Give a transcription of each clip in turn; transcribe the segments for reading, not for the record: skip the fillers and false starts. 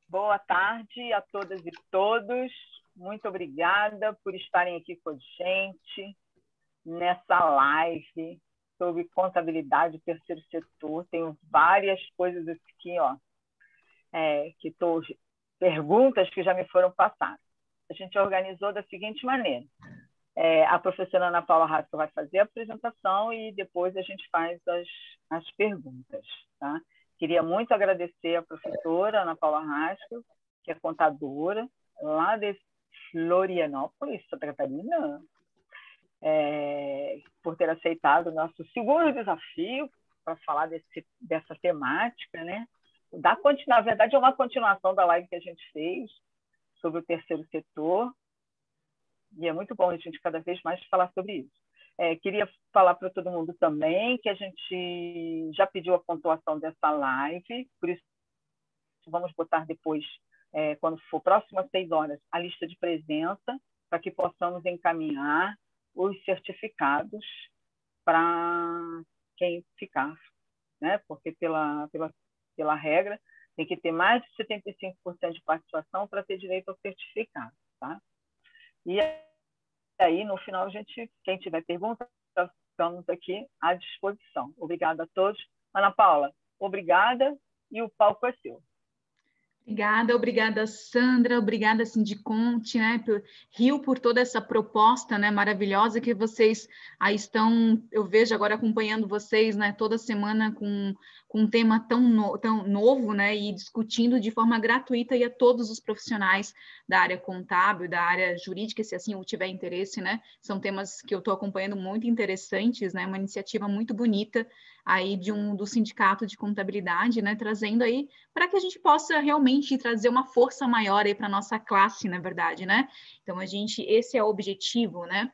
Boa tarde a todas e todos. Muito obrigada por estarem aqui com a gente nessa live sobre contabilidade terceiro setor. Tenho várias coisas aqui, perguntas que já me foram passadas. A gente organizou da seguinte maneira. A professora Ana Paula Haskell vai fazer a apresentação e depois a gente faz as perguntas, tá? Queria muito agradecer a professora Ana Paula Haskell, que é contadora lá de Florianópolis, Santa Catarina, por ter aceitado o nosso segundo desafio para falar dessa temática, né? Na verdade, é uma continuação da live que a gente fez sobre o terceiro setor, e é muito bom a gente cada vez mais falar sobre isso. Queria falar para todo mundo também que a gente já pediu a pontuação dessa live, por isso vamos botar depois, quando for próximo às 6 horas, a lista de presença, para que possamos encaminhar os certificados para quem ficar, né? Porque pela regra tem que ter mais de 75% de participação para ter direito ao certificado, tá? E aí, no final, quem tiver perguntas, estamos aqui à disposição. Obrigada a todos. Ana Paula, obrigada e o palco é seu. Obrigada, Sandra, obrigada, Sindiconte, né, por toda essa proposta, né, maravilhosa que vocês aí estão, eu vejo agora acompanhando vocês, né, toda semana com um tema tão novo, né, e discutindo de forma gratuita e a todos os profissionais da área contábil, da área jurídica, se assim tiver interesse, né, são temas que eu estou acompanhando muito interessantes, né, uma iniciativa muito bonita aí do Sindicato de Contabilidade, né, trazendo aí para que a gente possa realmente trazer uma força maior aí para a nossa classe, na verdade, né? Então, esse é o objetivo, né?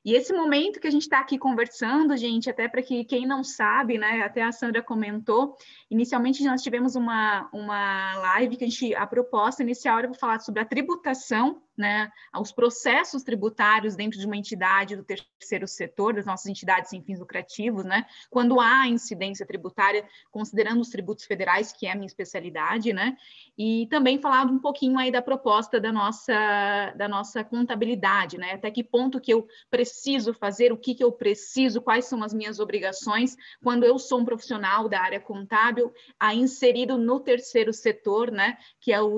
E esse momento que a gente está aqui conversando, gente, até para que quem não sabe, né, até a Sandra comentou, inicialmente nós tivemos uma live que a proposta inicial era falar sobre a tributação, né, os processos tributários dentro de uma entidade do terceiro setor, das nossas entidades sem fins lucrativos, né, quando há incidência tributária, considerando os tributos federais, que é a minha especialidade, né, e também falar um pouquinho aí da proposta da nossa contabilidade, né, até que ponto que eu preciso fazer, o que eu preciso, quais são as minhas obrigações, quando eu sou um profissional da área contábil, inserido no terceiro setor, né, que é o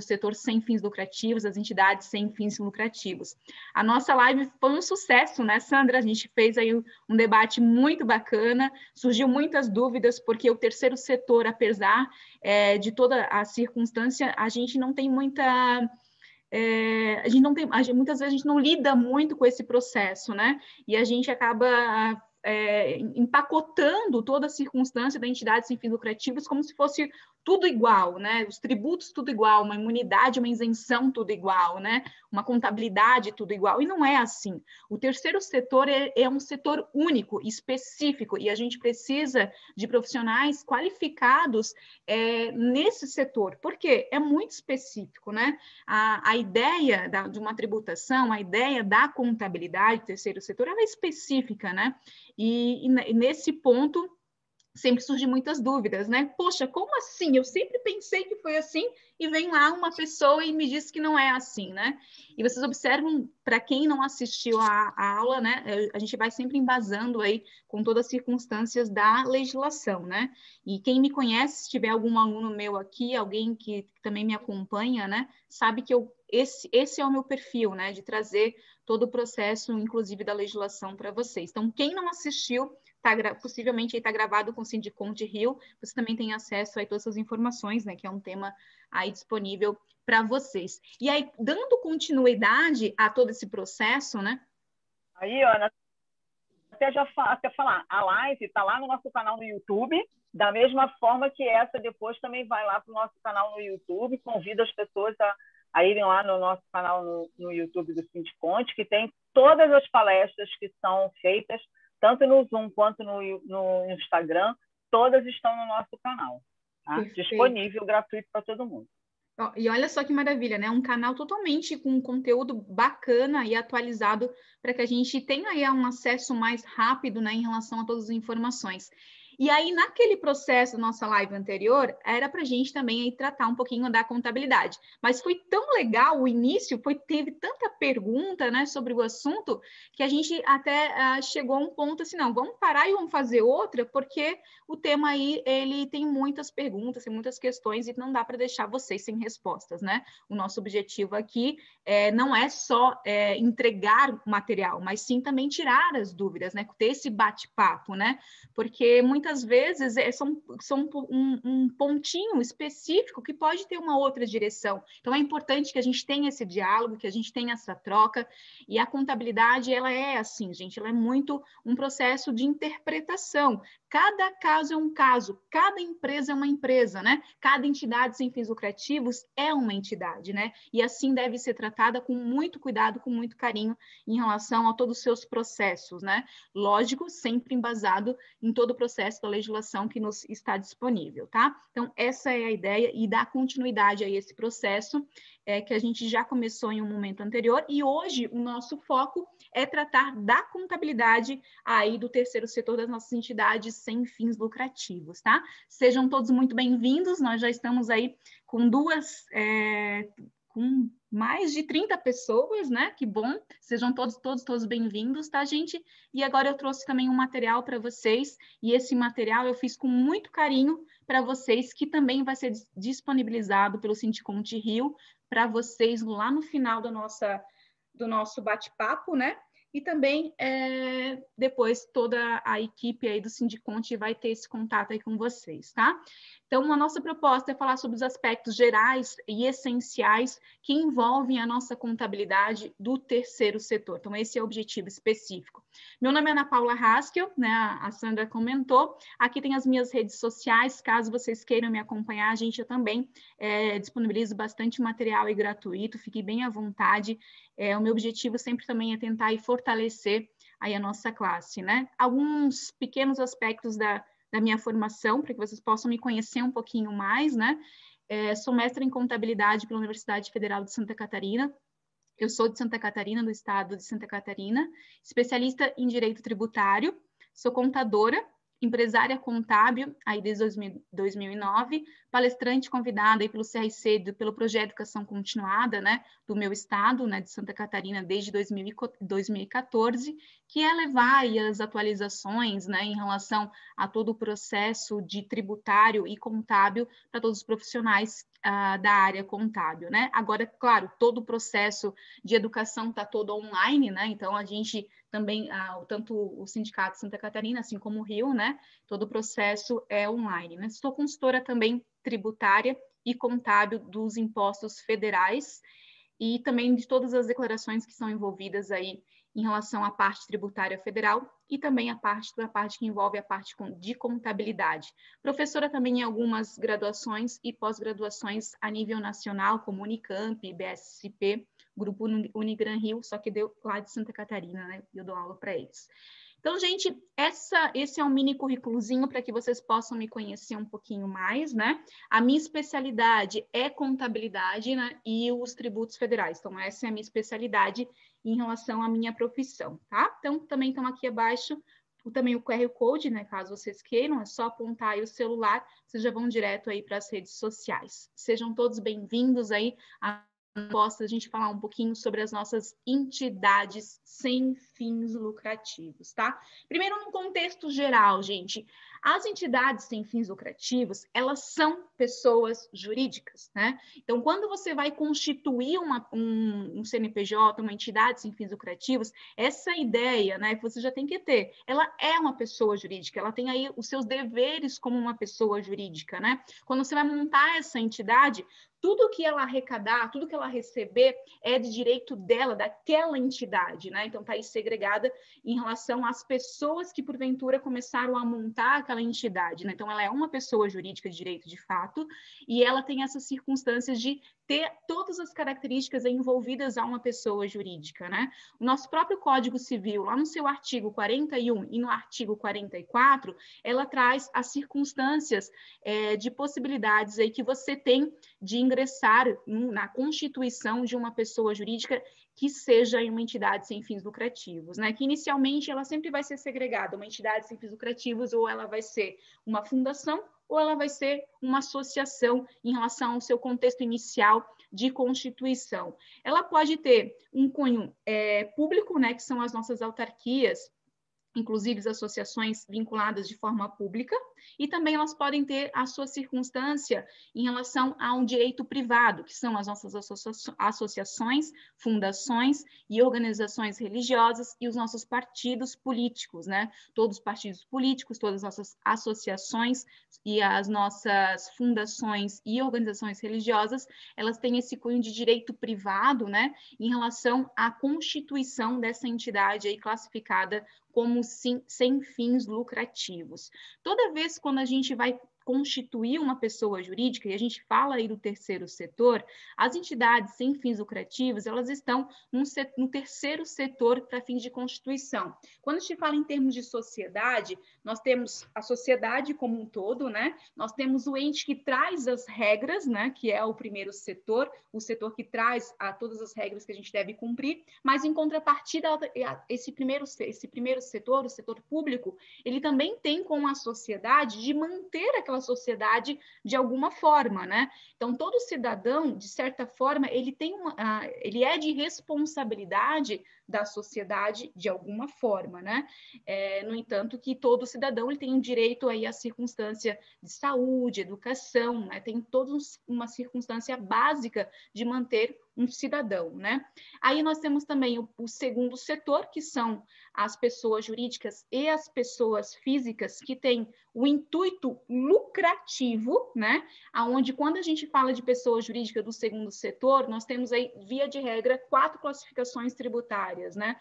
setor sem fins lucrativos, as entidades sem fins lucrativos. A nossa live foi um sucesso, né, Sandra? A gente fez aí um debate muito bacana, surgiu muitas dúvidas, porque o terceiro setor, apesar de toda a circunstância, a gente não tem muita... muitas vezes a gente não lida muito com esse processo, né? E a gente acaba empacotando toda a circunstância da entidade sem fins lucrativos como se fosse tudo igual, né? Os tributos tudo igual, uma imunidade, uma isenção tudo igual, né? Uma contabilidade tudo igual, e não é assim. O terceiro setor é um setor único, específico, e a gente precisa de profissionais qualificados nesse setor, porque é muito específico, né? A ideia de uma tributação, a ideia da contabilidade, terceiro setor, ela é específica, né? E nesse ponto sempre surgem muitas dúvidas, né? Poxa, como assim? Eu sempre pensei que foi assim e vem lá uma pessoa e me diz que não é assim, né? E vocês observam, para quem não assistiu a aula, né? A gente vai sempre embasando aí com todas as circunstâncias da legislação, né? E quem me conhece, se tiver algum aluno meu aqui, alguém que também me acompanha, né? Sabe que esse é o meu perfil, né? De trazer todo o processo, inclusive da legislação, para vocês. Então, quem não assistiu, possivelmente está gravado com o Sindiconte Rio, você também tem acesso a todas essas informações, né, que é um tema aí disponível para vocês. E aí, dando continuidade a todo esse processo, né? Aí, Ana, até falar, a live está lá no nosso canal no YouTube, da mesma forma que essa depois também vai lá para o nosso canal no YouTube, convido as pessoas a irem lá no nosso canal no YouTube do Sindiconte, que tem todas as palestras que são feitas, tanto no Zoom quanto no Instagram, todas estão no nosso canal, tá? Disponível, gratuito para todo mundo. E olha só que maravilha, né? Um canal totalmente com conteúdo bacana e atualizado para que a gente tenha aí um acesso mais rápido, né, em relação a todas as informações. E aí, naquele processo da nossa live anterior, era para a gente também aí tratar um pouquinho da contabilidade. Mas foi tão legal o início, teve tanta pergunta, né, sobre o assunto, que a gente até chegou a um ponto assim, não, vamos parar e vamos fazer outra, porque o tema aí, ele tem muitas perguntas, tem muitas questões, e não dá para deixar vocês sem respostas, né? O nosso objetivo aqui não é só entregar material, mas sim também tirar as dúvidas, né? Ter esse bate-papo, né? Porque muitas vezes são um pontinho específico que pode ter uma outra direção. Então, é importante que a gente tenha esse diálogo, que a gente tenha essa troca, e a contabilidade, ela é assim, gente, ela é muito um processo de interpretação. Cada caso é um caso, cada empresa é uma empresa, né? Cada entidade sem fins lucrativos é uma entidade, né? E assim deve ser tratada com muito cuidado, com muito carinho em relação a todos os seus processos, né? Lógico, sempre embasado em todo o processo da legislação que nos está disponível, tá? Então, essa é a ideia e dar continuidade a esse processo que a gente já começou em um momento anterior, e hoje o nosso foco é tratar da contabilidade aí do terceiro setor das nossas entidades sem fins lucrativos, tá? Sejam todos muito bem-vindos, nós já estamos aí com com mais de 30 pessoas, né? Que bom, sejam todos bem-vindos, tá, gente? E agora eu trouxe também um material para vocês, e esse material eu fiz com muito carinho para vocês, que também vai ser disponibilizado pelo Sindiconte Rio para vocês lá no final do nosso bate-papo, né? E também, depois, toda a equipe aí do Sindiconte vai ter esse contato aí com vocês, tá? Então, a nossa proposta é falar sobre os aspectos gerais e essenciais que envolvem a nossa contabilidade do terceiro setor. Então, esse é o objetivo específico. Meu nome é Ana Paula Haskell, né? A Sandra comentou. Aqui tem as minhas redes sociais, caso vocês queiram me acompanhar, eu também disponibilizo bastante material aí gratuito, fique bem à vontade. O meu objetivo sempre também é tentar fortalecer aí a nossa classe, né? Alguns pequenos aspectos da minha formação, para que vocês possam me conhecer um pouquinho mais, né? Sou mestra em contabilidade pela Universidade Federal de Santa Catarina. Eu sou de Santa Catarina, do estado de Santa Catarina, especialista em direito tributário, sou contadora, empresária contábil, aí desde 2009, palestrante convidada aí pelo CRC, pelo Projeto de Educação Continuada, né, do meu estado, né, de Santa Catarina, desde 2014, que é levar aí as atualizações, né, em relação a todo o processo de tributário e contábil para todos os profissionais da área contábil, né? Agora, claro, todo o processo de educação está todo online, né? Então, a gente também, tanto o Sindicato Santa Catarina, assim como o Rio, né? Todo o processo é online, né? Sou consultora também tributária e contábil dos impostos federais e também de todas as declarações que são envolvidas aí em relação à parte tributária federal e também a parte que envolve a parte de contabilidade. Professora também em algumas graduações e pós-graduações a nível nacional, como Unicamp, BSCP, Grupo Unigran Rio, só que deu lá de Santa Catarina, né? Eu dou aula para eles. Então, gente, esse é um mini currículozinho para que vocês possam me conhecer um pouquinho mais, né? A minha especialidade é contabilidade, né? E os tributos federais. Então, essa é a minha especialidade em relação à minha profissão, tá? Então, também estão aqui abaixo também o QR Code, né? Caso vocês queiram, é só apontar aí o celular, vocês já vão direto aí para as redes sociais. Sejam todos bem-vindos aí a gente falar um pouquinho sobre as nossas entidades sem fins lucrativos, tá? Primeiro, num contexto geral, gente, as entidades sem fins lucrativos, elas são pessoas jurídicas, né? Então, quando você vai constituir um CNPJ, uma entidade sem fins lucrativos, essa ideia, né, que você já tem que ter, ela é uma pessoa jurídica, ela tem aí os seus deveres como uma pessoa jurídica, né? Quando você vai montar essa entidade, tudo que ela arrecadar, tudo que ela receber é de direito dela, daquela entidade, né? Então, está aí segregada em relação às pessoas que, porventura, começaram a montar aquela entidade, né? Então, ela é uma pessoa jurídica de direito de fato e ela tem essas circunstâncias de ter todas as características envolvidas a uma pessoa jurídica, né? O nosso próprio Código Civil, lá no seu artigo 41 e no artigo 44, ela traz as circunstâncias de possibilidades aí que você tem de ingressar na constituição de uma pessoa jurídica que seja uma entidade sem fins lucrativos, né? Que inicialmente ela sempre vai ser segregada, uma entidade sem fins lucrativos, ou ela vai ser uma fundação, ou ela vai ser uma associação em relação ao seu contexto inicial de constituição. Ela pode ter um cunho público, né, que são as nossas autarquias, inclusive as associações vinculadas de forma pública, e também elas podem ter a sua circunstância em relação a um direito privado, que são as nossas associações, fundações e organizações religiosas e os nossos partidos políticos, né? Todos os partidos políticos, todas as nossas associações e as nossas fundações e organizações religiosas, elas têm esse cunho de direito privado, né? Em relação à constituição dessa entidade aí classificada como sem fins lucrativos. Toda vez quando a gente vai constituir uma pessoa jurídica, e a gente fala aí do terceiro setor, as entidades sem fins lucrativos, elas estão no terceiro setor para fins de constituição. Quando a gente fala em termos de sociedade, nós temos a sociedade como um todo, né? Nós temos o ente que traz as regras, né? Que é o primeiro setor, o setor que traz todas as regras que a gente deve cumprir, mas em contrapartida, esse primeiro setor, o setor público, ele também tem com a sociedade de manter aquela sociedade de alguma forma, né? Então, todo cidadão, de certa forma, ele é de responsabilidade da sociedade de alguma forma, né? No entanto, que todo cidadão ele tem um direito aí à circunstância de saúde, educação, né? Tem toda uma circunstância básica de manter um cidadão, né? Aí nós temos também o segundo setor, que são as pessoas jurídicas e as pessoas físicas que têm o intuito lucrativo, né? Aonde quando a gente fala de pessoa jurídica do segundo setor, nós temos aí, via de regra, 4 classificações tributárias, né?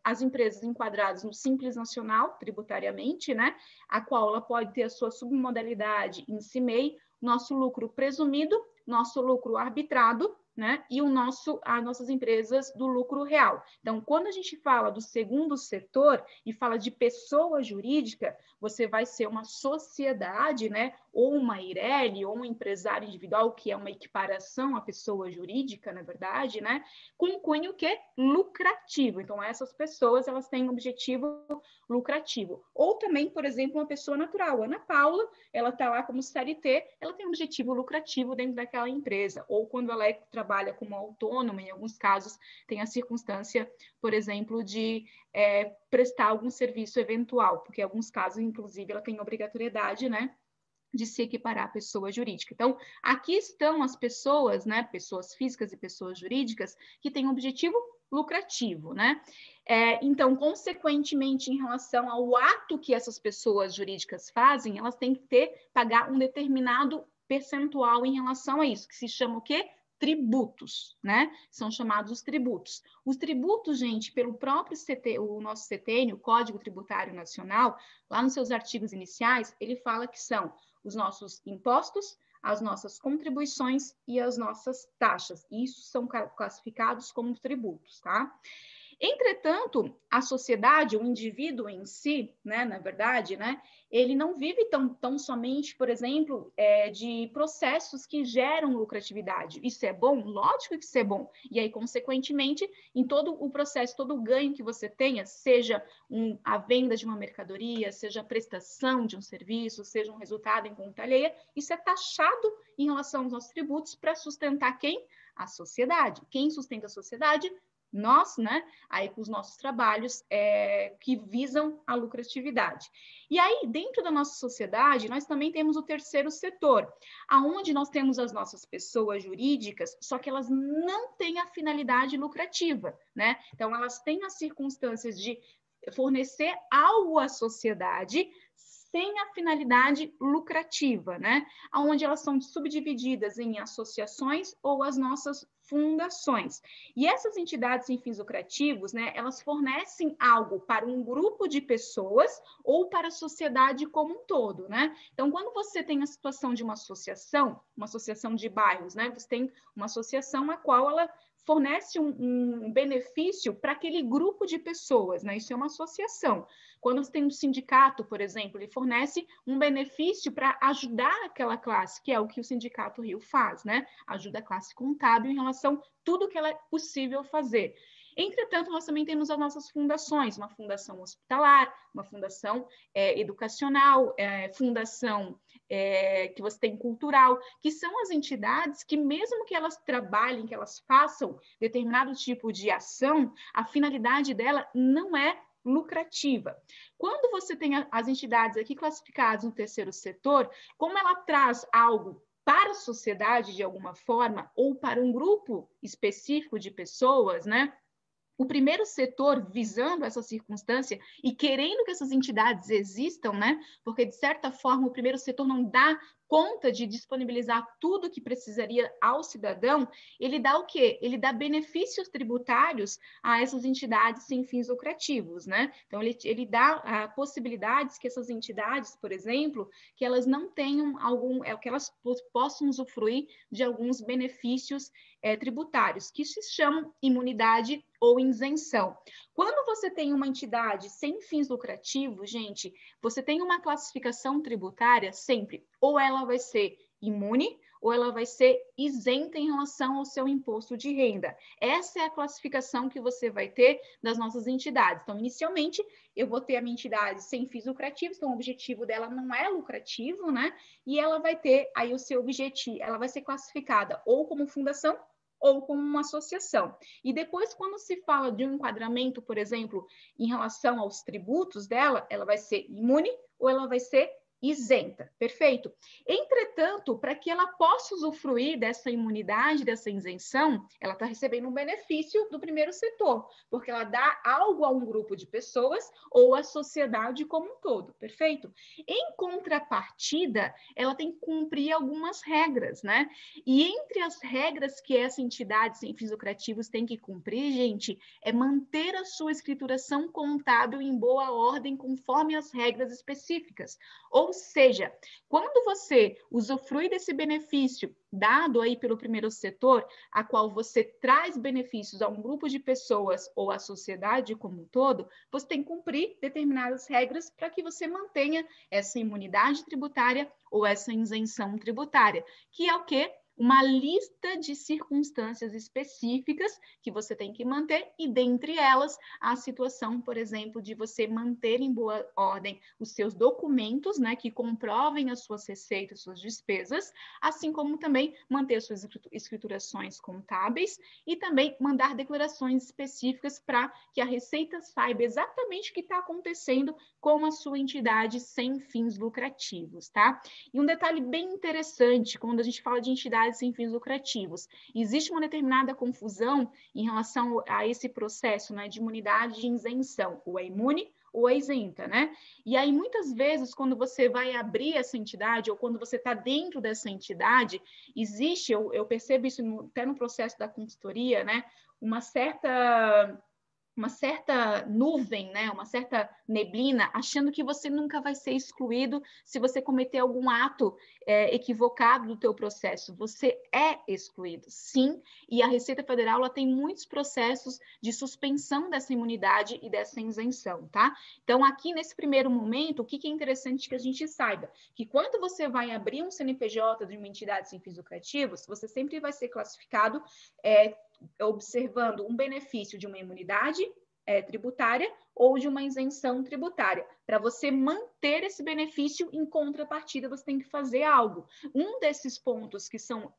As empresas enquadradas no Simples Nacional, tributariamente, né? A qual ela pode ter a sua submodalidade em CIMEI, nosso lucro presumido, nosso lucro arbitrado, né? E as nossas empresas do lucro real. Então, quando a gente fala do segundo setor e fala de pessoa jurídica, você vai ser uma sociedade, né? Ou uma IRELI, ou um empresário individual, que é uma equiparação à pessoa jurídica, na verdade, né? Com cunho que é lucrativo. Então, essas pessoas, elas têm um objetivo lucrativo. Ou também, por exemplo, uma pessoa natural. Ana Paula, ela está lá como CLT, ela tem um objetivo lucrativo dentro daquela empresa. Ou quando ela trabalha como autônoma, em alguns casos, tem a circunstância, por exemplo, de prestar algum serviço eventual, porque em alguns casos, inclusive, ela tem obrigatoriedade, né, de se equiparar à pessoa jurídica. Então, aqui estão as pessoas, né, pessoas físicas e pessoas jurídicas, que têm um objetivo lucrativo, né? Então, consequentemente, em relação ao ato que essas pessoas jurídicas fazem, elas têm que pagar um determinado percentual em relação a isso, que se chama o quê? Tributos, né? São chamados os tributos. Os tributos, gente, pelo próprio o nosso CTN, o Código Tributário Nacional, lá nos seus artigos iniciais, ele fala que são os nossos impostos, as nossas contribuições e as nossas taxas. Isso são classificados como tributos, tá? Entretanto, a sociedade, o indivíduo em si, né, na verdade, né, ele não vive tão somente, por exemplo, de processos que geram lucratividade. Isso é bom? Lógico que isso é bom. E aí, consequentemente, em todo o processo, todo o ganho que você tenha, seja a venda de uma mercadoria, seja a prestação de um serviço, seja um resultado em conta alheia, isso é taxado em relação aos nossos tributos para sustentar quem? A sociedade. Quem sustenta a sociedade? Nós, né, aí com os nossos trabalhos que visam a lucratividade. E aí, dentro da nossa sociedade, nós também temos o terceiro setor, aonde nós temos as nossas pessoas jurídicas, só que elas não têm a finalidade lucrativa, né? Então, elas têm as circunstâncias de fornecer algo à sociedade sem a finalidade lucrativa, né? Onde elas são subdivididas em associações ou as nossas fundações. E essas entidades sem fins lucrativos, né, elas fornecem algo para um grupo de pessoas ou para a sociedade como um todo, né? Então, quando você tem a situação de uma associação de bairros, né? Você tem uma associação a qual ela fornece um benefício para aquele grupo de pessoas, né? Isso é uma associação. Quando você tem um sindicato, por exemplo, ele fornece um benefício para ajudar aquela classe, que é o que o Sindicato Rio faz, né? Ajuda a classe contábil em relação a tudo que ela é possível fazer. Entretanto, nós também temos as nossas fundações, uma fundação hospitalar, uma fundação educacional, fundação que você tem cultural, que são as entidades que, mesmo que elas trabalhem, que elas façam determinado tipo de ação, a finalidade dela não é lucrativa. Quando você tem as entidades aqui classificadas no terceiro setor, como ela traz algo para a sociedade de alguma forma, ou para um grupo específico de pessoas, né? O primeiro setor, visando essa circunstância e querendo que essas entidades existam, né? Porque, de certa forma, o primeiro setor não dá conta de disponibilizar tudo que precisaria ao cidadão, ele dá o quê? Ele dá benefícios tributários a essas entidades sem fins lucrativos, né? Então, ele dá possibilidades que essas entidades, por exemplo, que elas não tenham que elas possam usufruir de alguns benefícios tributários, que se chamam imunidade ou isenção. Quando você tem uma entidade sem fins lucrativos, gente, você tem uma classificação tributária sempre, ou ela vai ser imune, ou ela vai ser isenta em relação ao seu imposto de renda. Essa é a classificação que você vai ter das nossas entidades. Então, inicialmente, eu vou ter a minha entidade sem fins lucrativos, então o objetivo dela não é lucrativo, né? E ela vai ter aí o seu objetivo, ela vai ser classificada ou como fundação ou como uma associação. E depois, quando se fala de um enquadramento, por exemplo, em relação aos tributos dela, ela vai ser imune ou ela vai ser isenta, perfeito? Entretanto, para que ela possa usufruir dessa imunidade, dessa isenção, ela está recebendo um benefício do primeiro setor, porque ela dá algo a um grupo de pessoas ou à sociedade como um todo, perfeito? Em contrapartida, ela tem que cumprir algumas regras, né? E entre as regras que essa entidade sem fins lucrativos tem que cumprir, gente, é manter a sua escrituração contábil em boa ordem conforme as regras específicas. Ou seja, quando você usufrui desse benefício dado aí pelo primeiro setor, a qual você traz benefícios a um grupo de pessoas ou à sociedade como um todo, você tem que cumprir determinadas regras para que você mantenha essa imunidade tributária ou essa isenção tributária, que é o quê? Uma lista de circunstâncias específicas que você tem que manter, e dentre elas, a situação, por exemplo, de você manter em boa ordem os seus documentos, né, que comprovem as suas receitas, suas despesas, assim como também manter suas escriturações contábeis e também mandar declarações específicas para que a Receita saiba exatamente o que está acontecendo com a sua entidade sem fins lucrativos, tá? E um detalhe bem interessante, quando a gente fala de entidades sem fins lucrativos, existe uma determinada confusão em relação a esse processo, né, de imunidade de isenção, ou é imune ou é isenta, né? E aí, muitas vezes, quando você vai abrir essa entidade, ou quando você está dentro dessa entidade, existe, eu percebo isso até no processo da consultoria, né, uma certa nuvem, né? Uma certa neblina, achando que você nunca vai ser excluído se você cometer algum ato equivocado do teu processo. Você é excluído, sim, e a Receita Federal ela tem muitos processos de suspensão dessa imunidade e dessa isenção, tá? Então, aqui nesse primeiro momento, o que é interessante que a gente saiba? Que quando você vai abrir um CNPJ de uma entidade sem fins lucrativos, você sempre vai ser classificado observando um benefício de uma imunidade tributária ou de uma isenção tributária. Para você manter esse benefício, em contrapartida, você tem que fazer algo. Um desses pontos que são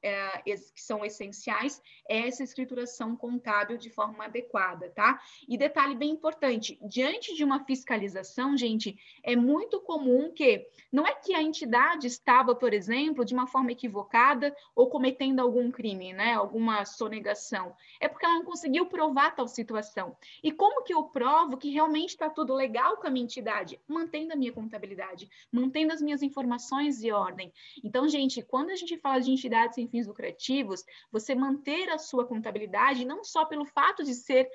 essenciais é essa escrituração contábil de forma adequada, tá? E detalhe bem importante, diante de uma fiscalização, gente, é muito comum que, não é que a entidade estava, por exemplo, de uma forma equivocada ou cometendo algum crime, né? Alguma sonegação. É porque ela não conseguiu provar tal situação. E como que eu provo que realmente realmente está tudo legal com a minha entidade, mantendo a minha contabilidade, mantendo as minhas informações em ordem. Então, gente, quando a gente fala de entidades sem fins lucrativos, você manter a sua contabilidade, não só pelo fato de ser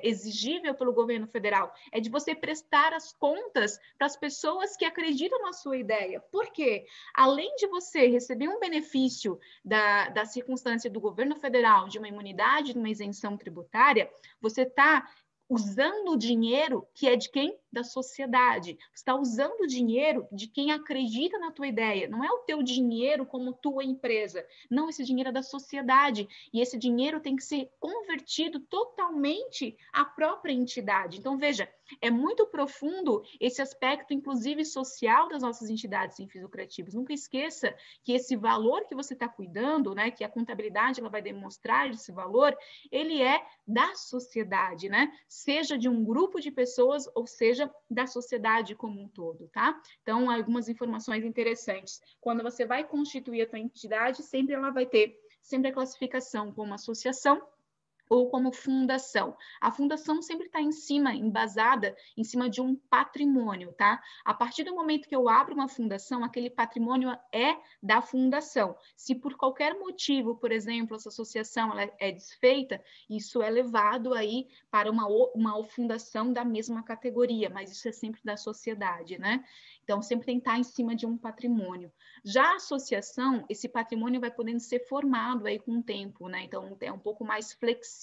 exigível pelo governo federal, é de você prestar as contas para as pessoas que acreditam na sua ideia. Por quê? Além de você receber um benefício da circunstância do governo federal, de uma imunidade, de uma isenção tributária, você está usando o dinheiro que é de quem? Da sociedade. Você está usando o dinheiro de quem acredita na tua ideia. Não é o teu dinheiro como tua empresa. Não, esse dinheiro é da sociedade. E esse dinheiro tem que ser convertido totalmente à própria entidade. Então, veja, é muito profundo esse aspecto, inclusive, social das nossas entidades sem fins lucrativos. Nunca esqueça que esse valor que você está cuidando, né, que a contabilidade ela vai demonstrar esse valor, ele é da sociedade, né? Seja de um grupo de pessoas ou seja da sociedade como um todo, tá? Então, algumas informações interessantes. Quando você vai constituir a tua entidade, sempre ela vai ter sempre a classificação como associação ou como fundação. A fundação sempre está embasada em cima de um patrimônio, tá? A partir do momento que eu abro uma fundação, aquele patrimônio é da fundação. Se por qualquer motivo, por exemplo, essa associação ela é desfeita, isso é levado aí para uma fundação da mesma categoria, mas isso é sempre da sociedade, né? Então, sempre tem que estar em cima de um patrimônio. Já a associação, esse patrimônio vai podendo ser formado aí com o tempo, né? Então, é um pouco mais flexível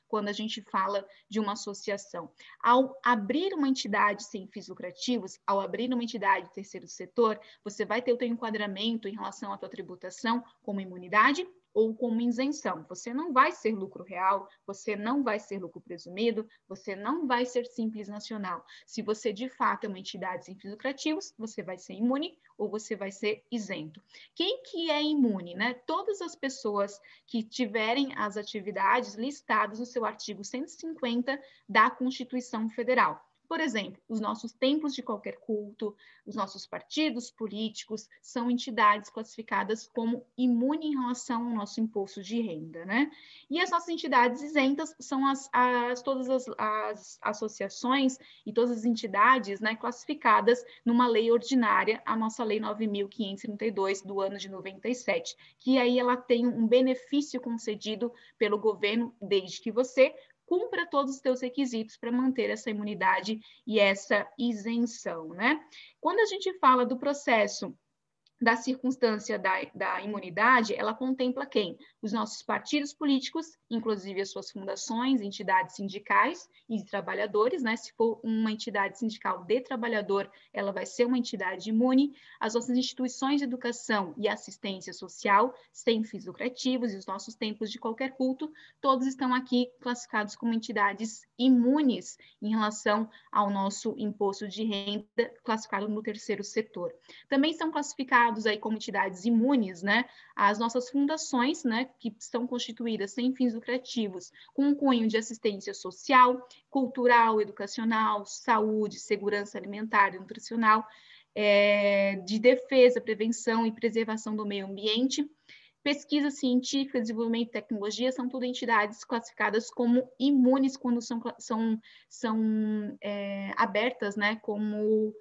quando a gente fala de uma associação. Ao abrir uma entidade sem fins lucrativos, ao abrir uma entidade do terceiro setor, você vai ter o teu enquadramento em relação à tua tributação como imunidade ou como isenção. Você não vai ser lucro real, você não vai ser lucro presumido, você não vai ser simples nacional. Se você de fato é uma entidade sem fins lucrativos, você vai ser imune ou você vai ser isento. Quem que é imune, né? Todas as pessoas que tiverem as atividades listadas no seu artigo 150 da Constituição Federal. Por exemplo, os nossos templos de qualquer culto, os nossos partidos políticos são entidades classificadas como imune em relação ao nosso imposto de renda, né? E as nossas entidades isentas são todas as associações e todas as entidades, né, classificadas numa lei ordinária, a nossa Lei 9.532 do ano de 97, que aí ela tem um benefício concedido pelo governo desde que você cumpra todos os teus requisitos para manter essa imunidade e essa isenção, né? Quando a gente fala do processo da circunstância da imunidade, ela contempla quem? Os nossos partidos políticos, inclusive as suas fundações, entidades sindicais e de trabalhadores, né? Se for uma entidade sindical de trabalhador, ela vai ser uma entidade imune. As nossas instituições de educação e assistência social, sem fins lucrativos, e os nossos templos de qualquer culto, todos estão aqui classificados como entidades imunes em relação ao nosso imposto de renda, classificado no terceiro setor. Também são classificados aí como entidades imunes, né, as nossas fundações, né, que são constituídas sem fins lucrativos, com um cunho de assistência social, cultural, educacional, saúde, segurança alimentar e nutricional, de defesa, prevenção e preservação do meio ambiente, pesquisa científica, desenvolvimento de tecnologia, são tudo entidades classificadas como imunes quando são abertas, né, como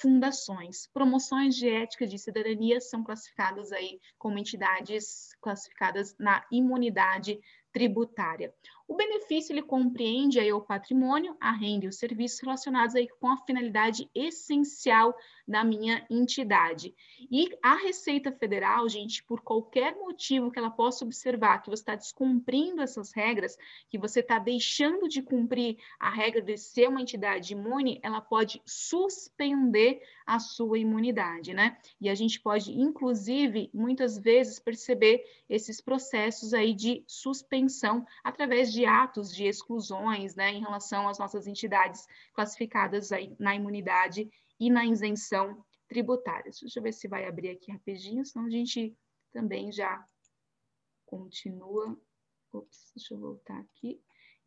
fundações. Promoções de ética e de cidadania são classificadas aí como entidades classificadas na imunidade tributária. O benefício ele compreende aí o patrimônio, a renda e os serviços relacionados aí com a finalidade essencial da minha entidade. E a Receita Federal, gente, por qualquer motivo que ela possa observar que você está descumprindo essas regras, que você está deixando de cumprir a regra de ser uma entidade imune, ela pode suspender a sua imunidade, né? E a gente pode, inclusive, muitas vezes perceber esses processos aí de suspensão através de atos de exclusões, né, em relação às nossas entidades classificadas aí na imunidade e na isenção tributária. Deixa eu ver se vai abrir aqui rapidinho, senão a gente também já continua. Ops, deixa eu voltar aqui.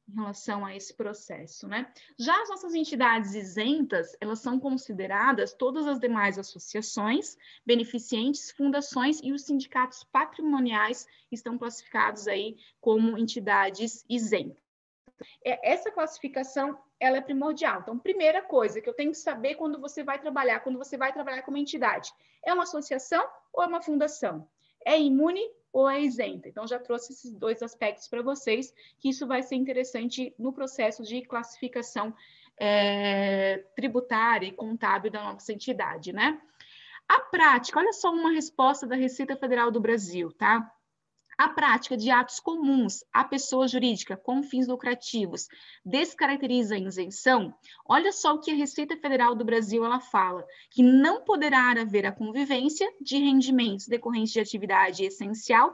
Em relação a esse processo, né? Já as nossas entidades isentas, elas são consideradas todas as demais associações, beneficentes, fundações e os sindicatos patrimoniais estão classificados aí como entidades isentas. Essa classificação ela é primordial. Então, primeira coisa que eu tenho que saber quando você vai trabalhar com uma entidade, é uma associação ou é uma fundação? É imune ou é isenta? Então, já trouxe esses dois aspectos para vocês, que isso vai ser interessante no processo de classificação tributária e contábil da nossa entidade, né? A prática, olha só uma resposta da Receita Federal do Brasil, tá? A prática de atos comuns à pessoa jurídica com fins lucrativos descaracteriza a isenção. Olha só o que a Receita Federal do Brasil ela fala, que não poderá haver a convivência de rendimentos decorrentes de atividade essencial,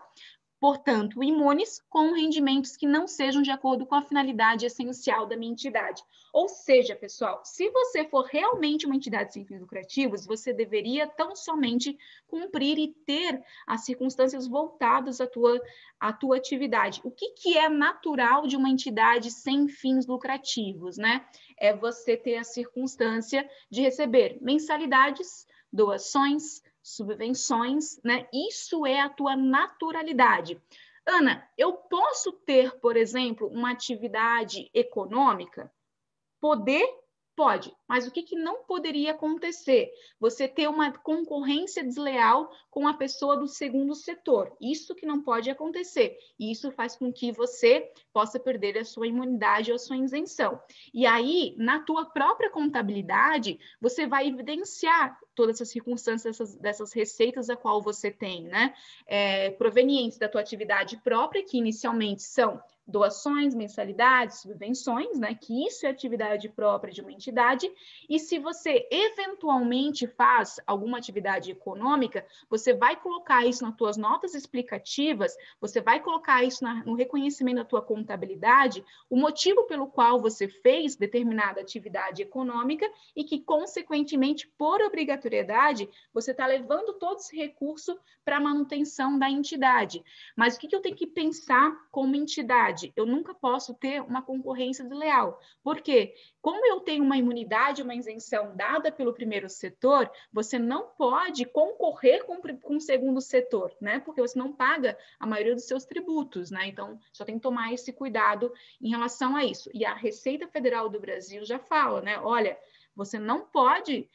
portanto, imunes com rendimentos que não sejam de acordo com a finalidade essencial da minha entidade. Ou seja, pessoal, se você for realmente uma entidade sem fins lucrativos, você deveria tão somente cumprir e ter as circunstâncias voltadas à tua atividade. O que é natural de uma entidade sem fins lucrativos, né? É você ter a circunstância de receber mensalidades, doações, subvenções, né? Isso é a tua naturalidade. Ana, eu posso ter, por exemplo, uma atividade econômica? Poder? Pode, mas o que não poderia acontecer? Você ter uma concorrência desleal com a pessoa do segundo setor. Isso que não pode acontecer. E isso faz com que você possa perder a sua imunidade ou a sua isenção. E aí, na tua própria contabilidade, você vai evidenciar todas essas circunstâncias dessas receitas a qual você tem, né? Provenientes da tua atividade própria, que inicialmente são doações, mensalidades, subvenções, né? Que isso é atividade própria de uma entidade. E se você eventualmente faz alguma atividade econômica, você vai colocar isso nas tuas notas explicativas, você vai colocar isso no reconhecimento da tua contabilidade, o motivo pelo qual você fez determinada atividade econômica e que, consequentemente, por obrigatoriedade, você está levando todo esse recurso para a manutenção da entidade. Mas o que eu tenho que pensar como entidade? Eu nunca posso ter uma concorrência desleal. Por quê? Como eu tenho uma imunidade, uma isenção dada pelo primeiro setor, você não pode concorrer com o segundo setor, né? Porque você não paga a maioria dos seus tributos, né? Então, só tem que tomar esse cuidado em relação a isso. E a Receita Federal do Brasil já fala, né? Olha, você não pode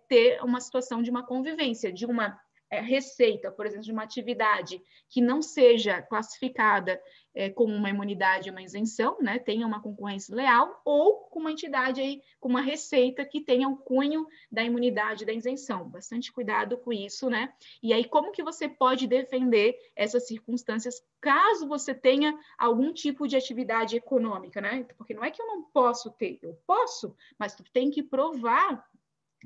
ter uma situação de uma convivência, de uma receita, por exemplo, de uma atividade que não seja classificada como uma imunidade, uma isenção, né, tenha uma concorrência leal, ou com uma entidade aí, com uma receita que tenha o cunho da imunidade e da isenção. Bastante cuidado com isso, né? E aí, como que você pode defender essas circunstâncias caso você tenha algum tipo de atividade econômica, né? Porque não é que eu não posso ter, eu posso, mas tu tem que provar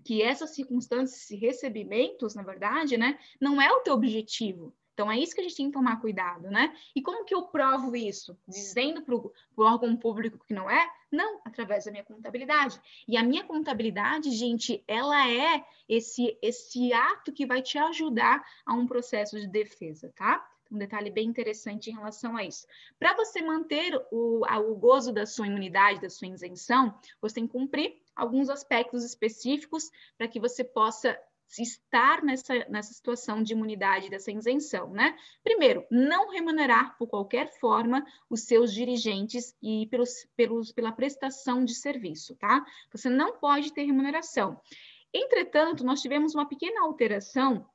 que essas circunstâncias e recebimentos, na verdade, né, não é o teu objetivo. Então, é isso que a gente tem que tomar cuidado, né? E como que eu provo isso? Dizendo para o órgão público que não é? Não, através da minha contabilidade. E a minha contabilidade, gente, ela é esse ato que vai te ajudar a um processo de defesa, tá? Um detalhe bem interessante em relação a isso. Para você manter o gozo da sua imunidade, da sua isenção, você tem que cumprir alguns aspectos específicos para que você possa estar nessa situação de imunidade dessa isenção, né? Primeiro, não remunerar por qualquer forma os seus dirigentes e pela prestação de serviço, tá? Você não pode ter remuneração. Entretanto, nós tivemos uma pequena alteração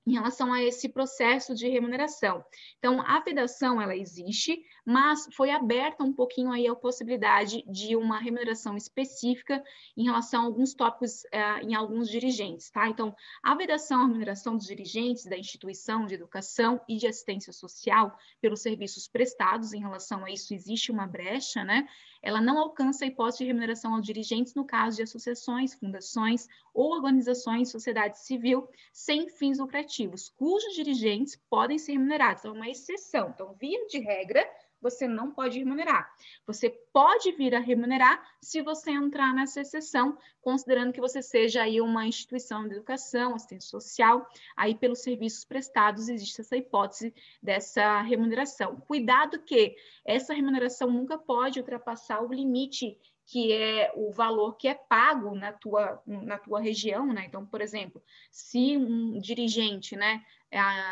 em relação a esse processo de remuneração. Então, a vedação, ela existe, mas foi aberta um pouquinho aí a possibilidade de uma remuneração específica em relação a alguns tópicos em alguns dirigentes, tá? Então, a vedação à remuneração dos dirigentes da instituição de educação e de assistência social pelos serviços prestados, em relação a isso existe uma brecha, né? Ela não alcança a hipótese de remuneração aos dirigentes no caso de associações, fundações ou organizações de sociedade civil sem fins lucrativos, cujos dirigentes podem ser remunerados. Então, é uma exceção. Então, via de regra, você não pode remunerar. Você pode vir a remunerar se você entrar nessa exceção, considerando que você seja aí uma instituição de educação, assistência social, aí pelos serviços prestados existe essa hipótese dessa remuneração. Cuidado que essa remuneração nunca pode ultrapassar o limite que é o valor que é pago na tua região, né? Então, por exemplo, se um dirigente, né,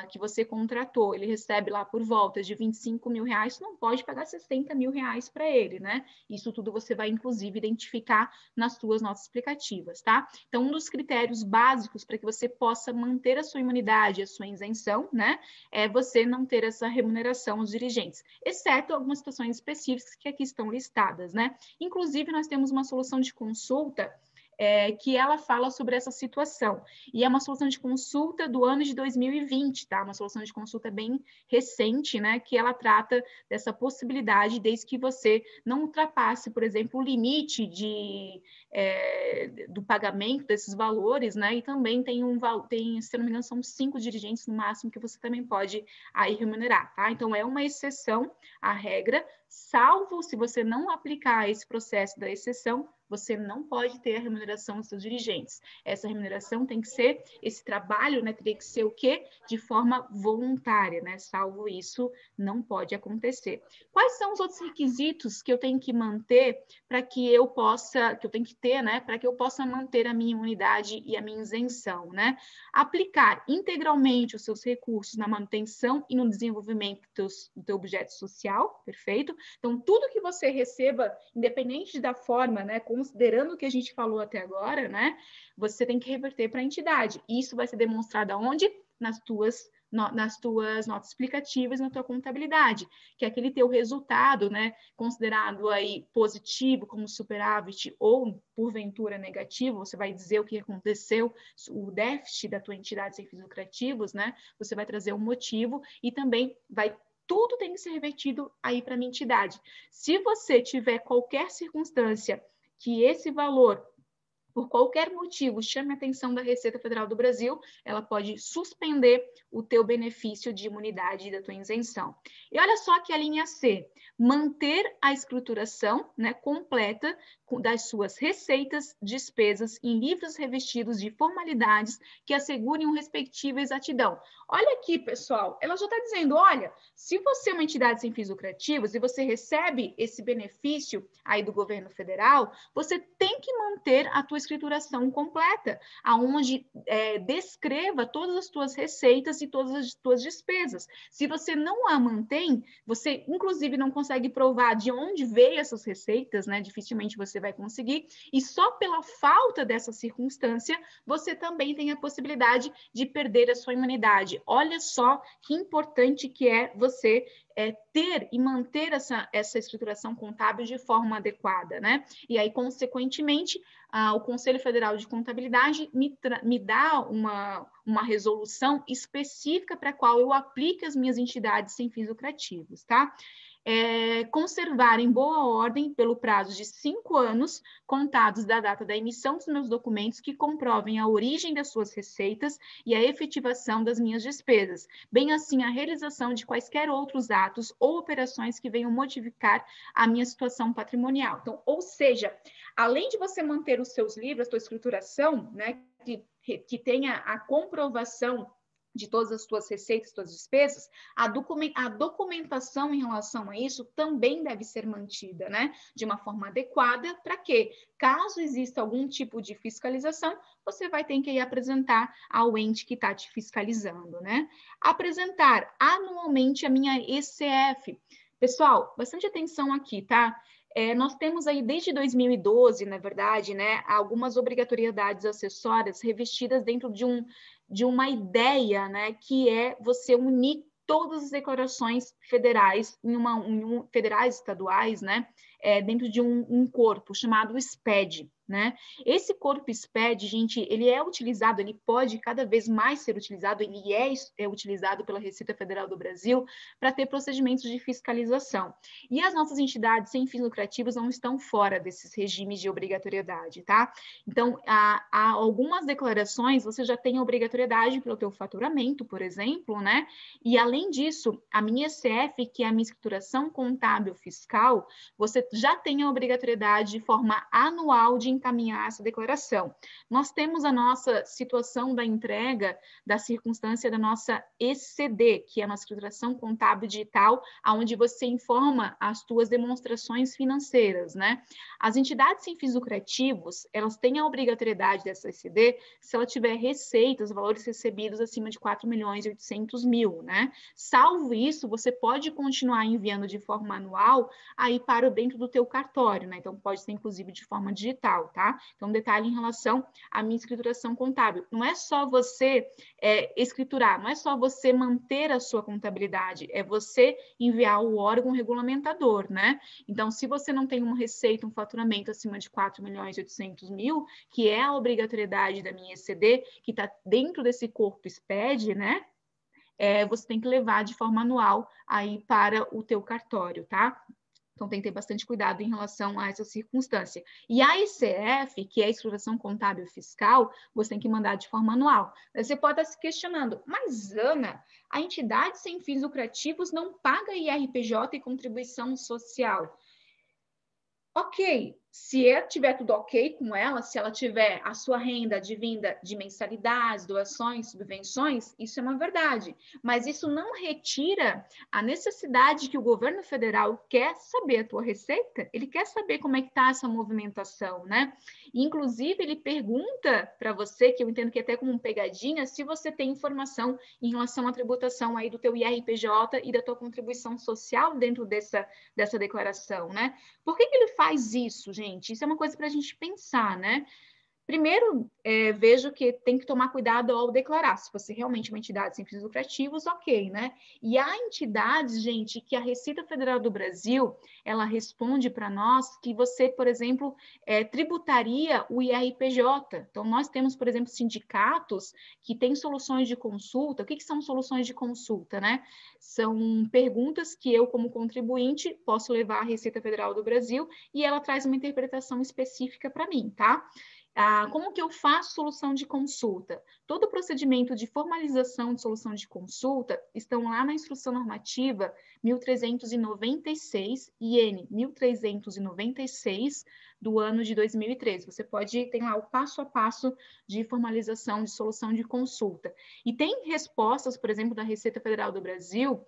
que você contratou, ele recebe lá por volta de R$25 mil, não pode pagar R$60 mil para ele, né? Isso tudo você vai, inclusive, identificar nas suas notas explicativas, tá? Então, um dos critérios básicos para que você possa manter a sua imunidade, a sua isenção, né? É você não ter essa remuneração aos dirigentes, exceto algumas situações específicas que aqui estão listadas, né? Inclusive, nós temos uma solução de consulta que ela fala sobre essa situação. E é uma solução de consulta do ano de 2020, tá? Uma solução de consulta bem recente, né? Que ela trata dessa possibilidade, desde que você não ultrapasse, por exemplo, o limite do pagamento desses valores, né? E também tem se não me engano, são 5 dirigentes no máximo que você também pode aí remunerar, tá? Então, é uma exceção à regra, salvo se você não aplicar esse processo da exceção, você não pode ter a remuneração dos seus dirigentes. Essa remuneração tem que ser, esse trabalho, né, teria que ser o quê? De forma voluntária, né? Salvo isso, não pode acontecer. Quais são os outros requisitos que eu tenho que manter para que eu possa, que eu tenho que ter, né, para que eu possa manter a minha imunidade e a minha isenção, né? Aplicar integralmente os seus recursos na manutenção e no desenvolvimento do teu objeto social, perfeito? Então, tudo que você receba, independente da forma, né, considerando o que a gente falou até agora, né, você tem que reverter para a entidade. Isso vai ser demonstrado aonde? Nas tuas notas explicativas, na tua contabilidade, que é aquele teu resultado, né, considerado aí positivo, como superávit, ou porventura negativo, você vai dizer o que aconteceu, o déficit da tua entidade sem fins lucrativos, né, você vai trazer um motivo e também tudo tem que ser revertido aí para a minha entidade. Se você tiver qualquer circunstância que esse valor, por qualquer motivo, chame a atenção da Receita Federal do Brasil, ela pode suspender o teu benefício de imunidade da tua isenção. E olha só que a linha C, manter a escrituração, né, completa das suas receitas, despesas em livros revestidos de formalidades que assegurem uma respectiva exatidão. Olha aqui, pessoal, ela já está dizendo, olha, se você é uma entidade sem fins lucrativos e você recebe esse benefício aí do governo federal, você tem que manter a tua escrituração completa, aonde descreva todas as tuas receitas e todas as tuas despesas. Se você não a mantém, você inclusive não consegue provar de onde veio essas receitas, né? Dificilmente você vai conseguir, e só pela falta dessa circunstância, você também tem a possibilidade de perder a sua imunidade. Olha só que importante que é você ter e manter essa escrituração contábil de forma adequada, né? E aí, consequentemente, o Conselho Federal de Contabilidade me dá uma resolução específica para a qual eu aplique as minhas entidades sem fins lucrativos, tá? Conservar em boa ordem, pelo prazo de 5 anos, contados da data da emissão dos meus documentos que comprovem a origem das suas receitas e a efetivação das minhas despesas, bem assim a realização de quaisquer outros atos ou operações que venham modificar a minha situação patrimonial. Então, ou seja, além de você manter os seus livros, a sua escrituração, né, que tenha a comprovação de todas as suas receitas, suas despesas, a documentação em relação a isso também deve ser mantida, né? De uma forma adequada, para que, caso exista algum tipo de fiscalização, você vai ter que ir apresentar ao ente que está te fiscalizando, né? Apresentar anualmente a minha ECF. Pessoal, bastante atenção aqui, tá? Nós temos aí, desde 2012, na verdade, né, algumas obrigatoriedades acessórias revestidas dentro de uma ideia, né, que é você unir todas as declarações federais, federais, estaduais, né, dentro de um corpo chamado SPED, né? Esse corpo SPED, gente, ele é utilizado, ele pode cada vez mais ser utilizado, ele é utilizado pela Receita Federal do Brasil para ter procedimentos de fiscalização. E as nossas entidades sem fins lucrativos não estão fora desses regimes de obrigatoriedade, tá? Então, há algumas declarações, você já tem a obrigatoriedade pelo teu faturamento, por exemplo, né? E, além disso, a minha ECF, que é a minha escrituração contábil fiscal, você já tem a obrigatoriedade de forma anual de encaminhar essa declaração. Nós temos a nossa situação da entrega da circunstância da nossa ECD, que é a nossa escrituração contábil digital, onde você informa as suas demonstrações financeiras, né? As entidades sem fins lucrativos, elas têm a obrigatoriedade dessa ECD se ela tiver receitas, valores recebidos acima de 4.800.000, né? Salvo isso, você pode continuar enviando de forma anual aí para dentro do teu cartório, né? Então, pode ser, inclusive, de forma digital, tá? Então, um detalhe em relação à minha escrituração contábil. Não é só você escriturar, não é só você manter a sua contabilidade, é você enviar ao órgão regulamentador, né? Então, se você não tem uma receita, um faturamento acima de 4.800.000, que é a obrigatoriedade da minha ECD, que está dentro desse corpo SPED, né? Você tem que levar de forma anual aí para o teu cartório, tá? Então, tem que ter bastante cuidado em relação a essa circunstância. E a ICF, que é a escrituração contábil fiscal, você tem que mandar de forma anual. Você pode estar se questionando, mas Ana, a entidade sem fins lucrativos não paga IRPJ e contribuição social. Ok, se tiver tudo ok com ela, se ela tiver a sua renda advinda de mensalidades, doações, subvenções, isso é uma verdade. Mas isso não retira a necessidade que o governo federal quer saber a tua receita, ele quer saber como é que está essa movimentação, né? Inclusive, ele pergunta para você, que eu entendo que é até como uma pegadinha, se você tem informação em relação à tributação aí do teu IRPJ e da tua contribuição social dentro dessa declaração, né? Por que ele faz isso, gente? Isso é uma coisa para a gente pensar, né? Primeiro, vejo que tem que tomar cuidado ao declarar. Se você realmente é uma entidade sem fins lucrativos, ok, né? E há entidades, gente, que a Receita Federal do Brasil, ela responde para nós que você, por exemplo, tributaria o IRPJ. Então, nós temos, por exemplo, sindicatos que têm soluções de consulta. O que são soluções de consulta, né? São perguntas que eu, como contribuinte, posso levar à Receita Federal do Brasil e ela traz uma interpretação específica para mim, tá? Como que eu faço solução de consulta? Todo o procedimento de formalização de solução de consulta estão lá na Instrução Normativa 1396, IN 1396, do ano de 2013. Você tem lá o passo a passo de formalização de solução de consulta. E tem respostas, por exemplo, da Receita Federal do Brasil,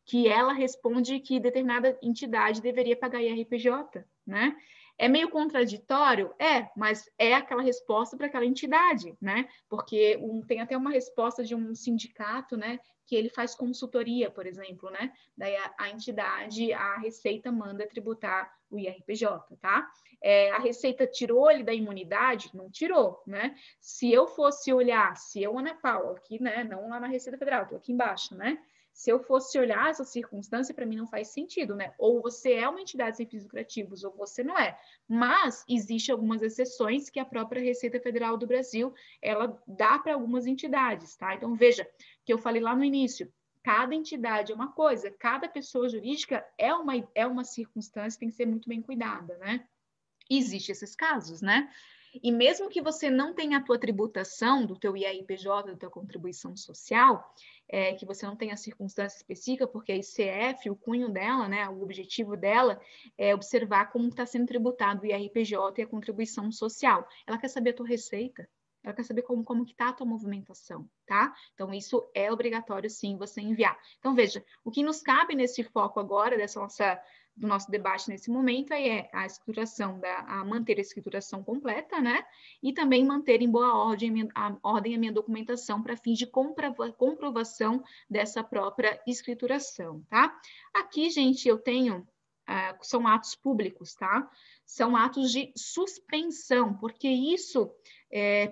que ela responde que determinada entidade deveria pagar IRPJ, né? É meio contraditório? Mas é aquela resposta para aquela entidade, né? Porque tem até uma resposta de um sindicato, né? Que ele faz consultoria, por exemplo, né? Daí a entidade, a Receita manda tributar o IRPJ, tá? A Receita tirou ele da imunidade? Não tirou, né? Se eu fosse olhar, Ana Paula, aqui, né? Não lá na Receita Federal, estou aqui embaixo, né? Se eu fosse olhar essa circunstância, para mim não faz sentido, né? Ou você é uma entidade sem fins lucrativos, ou você não é. Mas existem algumas exceções que a própria Receita Federal do Brasil, ela dá para algumas entidades, tá? Então, veja, que eu falei lá no início, cada entidade é uma coisa, cada pessoa jurídica é uma circunstância que tem que ser muito bem cuidada, né? Existem esses casos, né? E mesmo que você não tenha a tua tributação do teu IRPJ, da tua contribuição social, que você não tenha a circunstância específica, porque a ICF, o cunho dela, né, o objetivo dela é observar como está sendo tributado o IRPJ e a contribuição social. Ela quer saber a tua receita, ela quer saber como que está a tua movimentação, tá? Então, isso é obrigatório, sim, você enviar. Então, veja, o que nos cabe nesse foco agora, do nosso debate nesse momento é a escrituração, a manter a escrituração completa, né? E também manter em boa ordem a minha documentação para fins de comprovação dessa própria escrituração, tá? Aqui, gente, eu tenho são atos públicos, tá? São atos de suspensão, porque isso,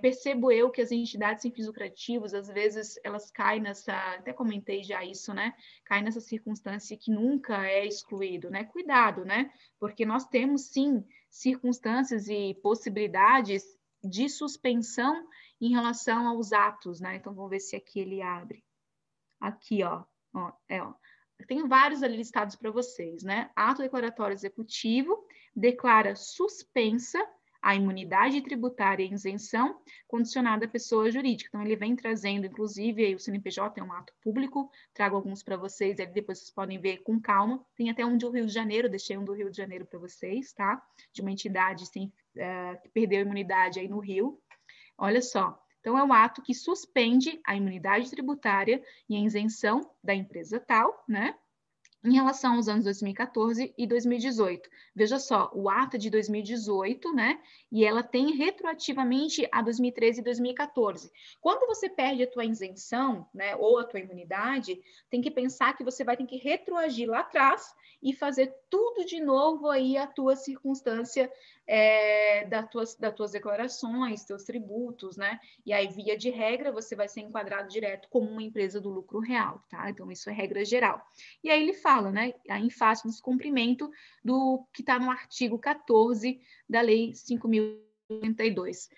percebo eu que as entidades sem fins lucrativos, às vezes, elas caem até comentei já isso, né? Caem nessa circunstância que nunca é excluído, né? Cuidado, né? Porque nós temos, sim, circunstâncias e possibilidades de suspensão em relação aos atos, né? Então, vamos ver se aqui ele abre. Aqui, ó. Tenho vários ali listados para vocês, né? Ato declaratório executivo declara suspensa a imunidade tributária e isenção condicionada à pessoa jurídica. Então, ele vem trazendo, inclusive, aí o CNPJ é um ato público, trago alguns para vocês, aí depois vocês podem ver com calma. Tem até um do Rio de Janeiro, deixei um do Rio de Janeiro para vocês, tá? De uma entidade que perdeu a imunidade aí no Rio. Olha só, então é um ato que suspende a imunidade tributária e a isenção da empresa tal, né? Em relação aos anos 2014 e 2018. Veja só, o ato é de 2018, né? E ela tem retroativamente a 2013 e 2014. Quando você perde a tua isenção, né, ou a tua imunidade, tem que pensar que você vai ter que retroagir lá atrás e fazer tudo de novo aí a tua circunstância das tuas declarações, teus tributos, né? E aí, via de regra, você vai ser enquadrado direto como uma empresa do lucro real, tá? Então, isso é regra geral. E aí ele fala, né, em face do descumprimento do que está no artigo 14 da Lei 5.092.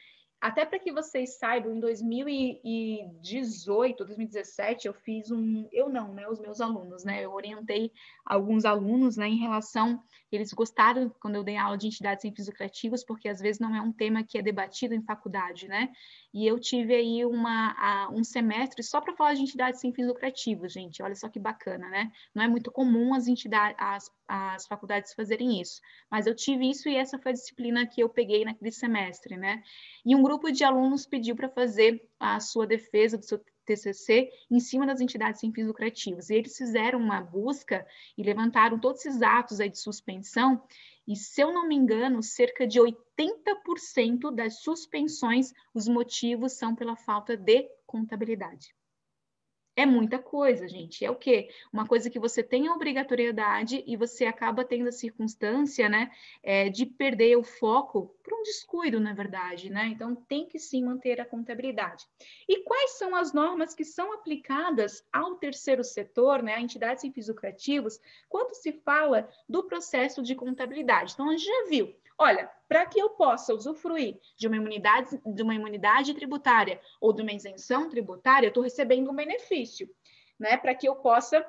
Até para que vocês saibam, em 2018, 2017, eu fiz os meus alunos, né? Eu orientei alguns alunos, né, em relação, eles gostaram quando eu dei aula de entidades sem fins lucrativos, porque às vezes não é um tema que é debatido em faculdade, né? E eu tive aí um semestre só para falar de entidades sem fins lucrativos, gente. Olha só que bacana, né? Não é muito comum as faculdades fazerem isso, mas eu tive isso e essa foi a disciplina que eu peguei naquele semestre, né? E um grupo de alunos pediu para fazer a sua defesa do seu TCC em cima das entidades sem fins lucrativos. E eles fizeram uma busca e levantaram todos esses atos aí de suspensão, e, se eu não me engano, cerca de 80% das suspensões, os motivos são pela falta de contabilidade. É muita coisa, gente. É o quê? Uma coisa que você tem a obrigatoriedade e você acaba tendo a circunstância, né, de perder o foco por um descuido, na verdade, né? Então, tem que sim manter a contabilidade. E quais são as normas que são aplicadas ao terceiro setor, né, a entidades sem fins lucrativos, quando se fala do processo de contabilidade? Então, a gente já viu. Olha, para que eu possa usufruir de uma imunidade tributária ou de uma isenção tributária, eu estou recebendo um benefício, né? Para que eu possa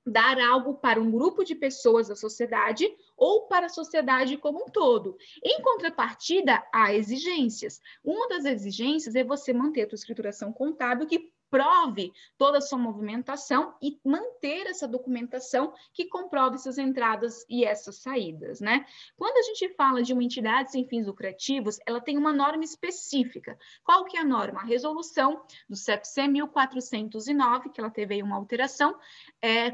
dar algo para um grupo de pessoas da sociedade ou para a sociedade como um todo. Em contrapartida, há exigências. Uma das exigências é você manter a sua escrituração contábil que prove toda a sua movimentação e manter essa documentação que comprove essas entradas e essas saídas, né? Quando a gente fala de uma entidade sem fins lucrativos, ela tem uma norma específica. Qual que é a norma? A resolução do CFC 1409, que ela teve aí uma alteração,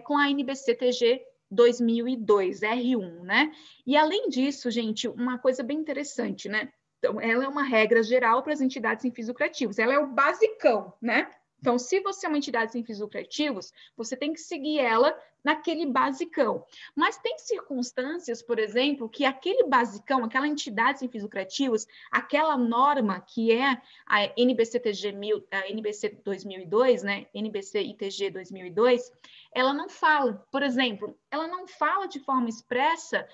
com a NBC-TG 2002, R1, né? E além disso, gente, uma coisa bem interessante, né? Então, ela é uma regra geral para as entidades sem fins lucrativos, ela é o basicão, né? Então, se você é uma entidade sem fins lucrativos, você tem que seguir ela naquele basicão. Mas tem circunstâncias, por exemplo, que aquele basicão, aquela entidade sem fins lucrativos, aquela norma que é a NBC-TG, a NBC 2002, né? NBC-ITG 2002, ela não fala, por exemplo, ela não fala de forma expressa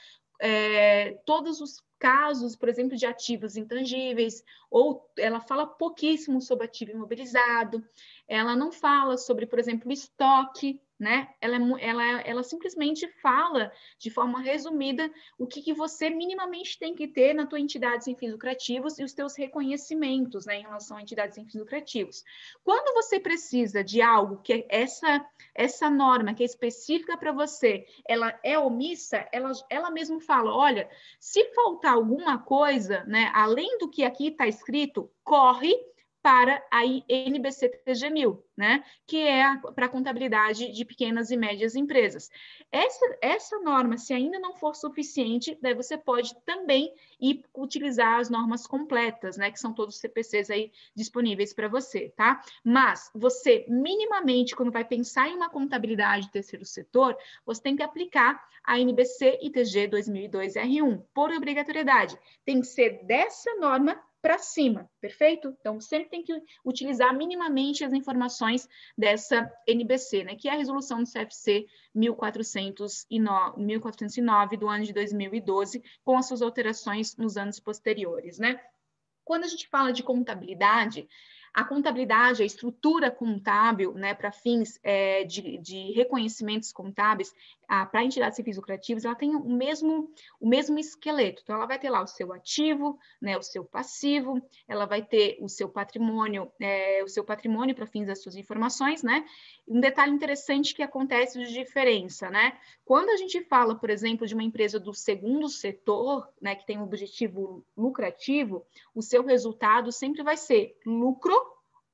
todos os casos, por exemplo, de ativos intangíveis, ou ela fala pouquíssimo sobre ativo imobilizado, ela não fala sobre, por exemplo, estoque, né? Ela simplesmente fala de forma resumida o que você minimamente tem que ter na tua entidade sem fins lucrativos e os teus reconhecimentos, né, em relação a entidades sem fins lucrativos. Quando você precisa de algo que essa norma que é específica para você, ela é omissa, ela mesma fala, olha, se faltar alguma coisa, né, além do que aqui está escrito, corre para a NBC-TG 1000, né, que é para a contabilidade de pequenas e médias empresas. Essa norma, se ainda não for suficiente, daí você pode também ir utilizar as normas completas, né, que são todos os CPCs aí disponíveis para você, tá? Mas você, minimamente, quando vai pensar em uma contabilidade de terceiro setor, você tem que aplicar a NBC-ITG 2002 R1, por obrigatoriedade. Tem que ser dessa norma para cima, perfeito? Então, sempre tem que utilizar minimamente as informações dessa NBC, né, que é a resolução do CFC 1409 do ano de 2012, com as suas alterações nos anos posteriores, né? Quando a gente fala de contabilidade, A contabilidade, a estrutura contábil, né, para fins de reconhecimentos contábeis, para entidades sem fins lucrativos, ela tem o mesmo esqueleto. Então, ela vai ter lá o seu ativo, né, o seu passivo, ela vai ter o seu patrimônio para fins das suas informações, né? Um detalhe interessante que acontece de diferença, né? Quando a gente fala, por exemplo, de uma empresa do segundo setor, né, que tem um objetivo lucrativo, o seu resultado sempre vai ser lucro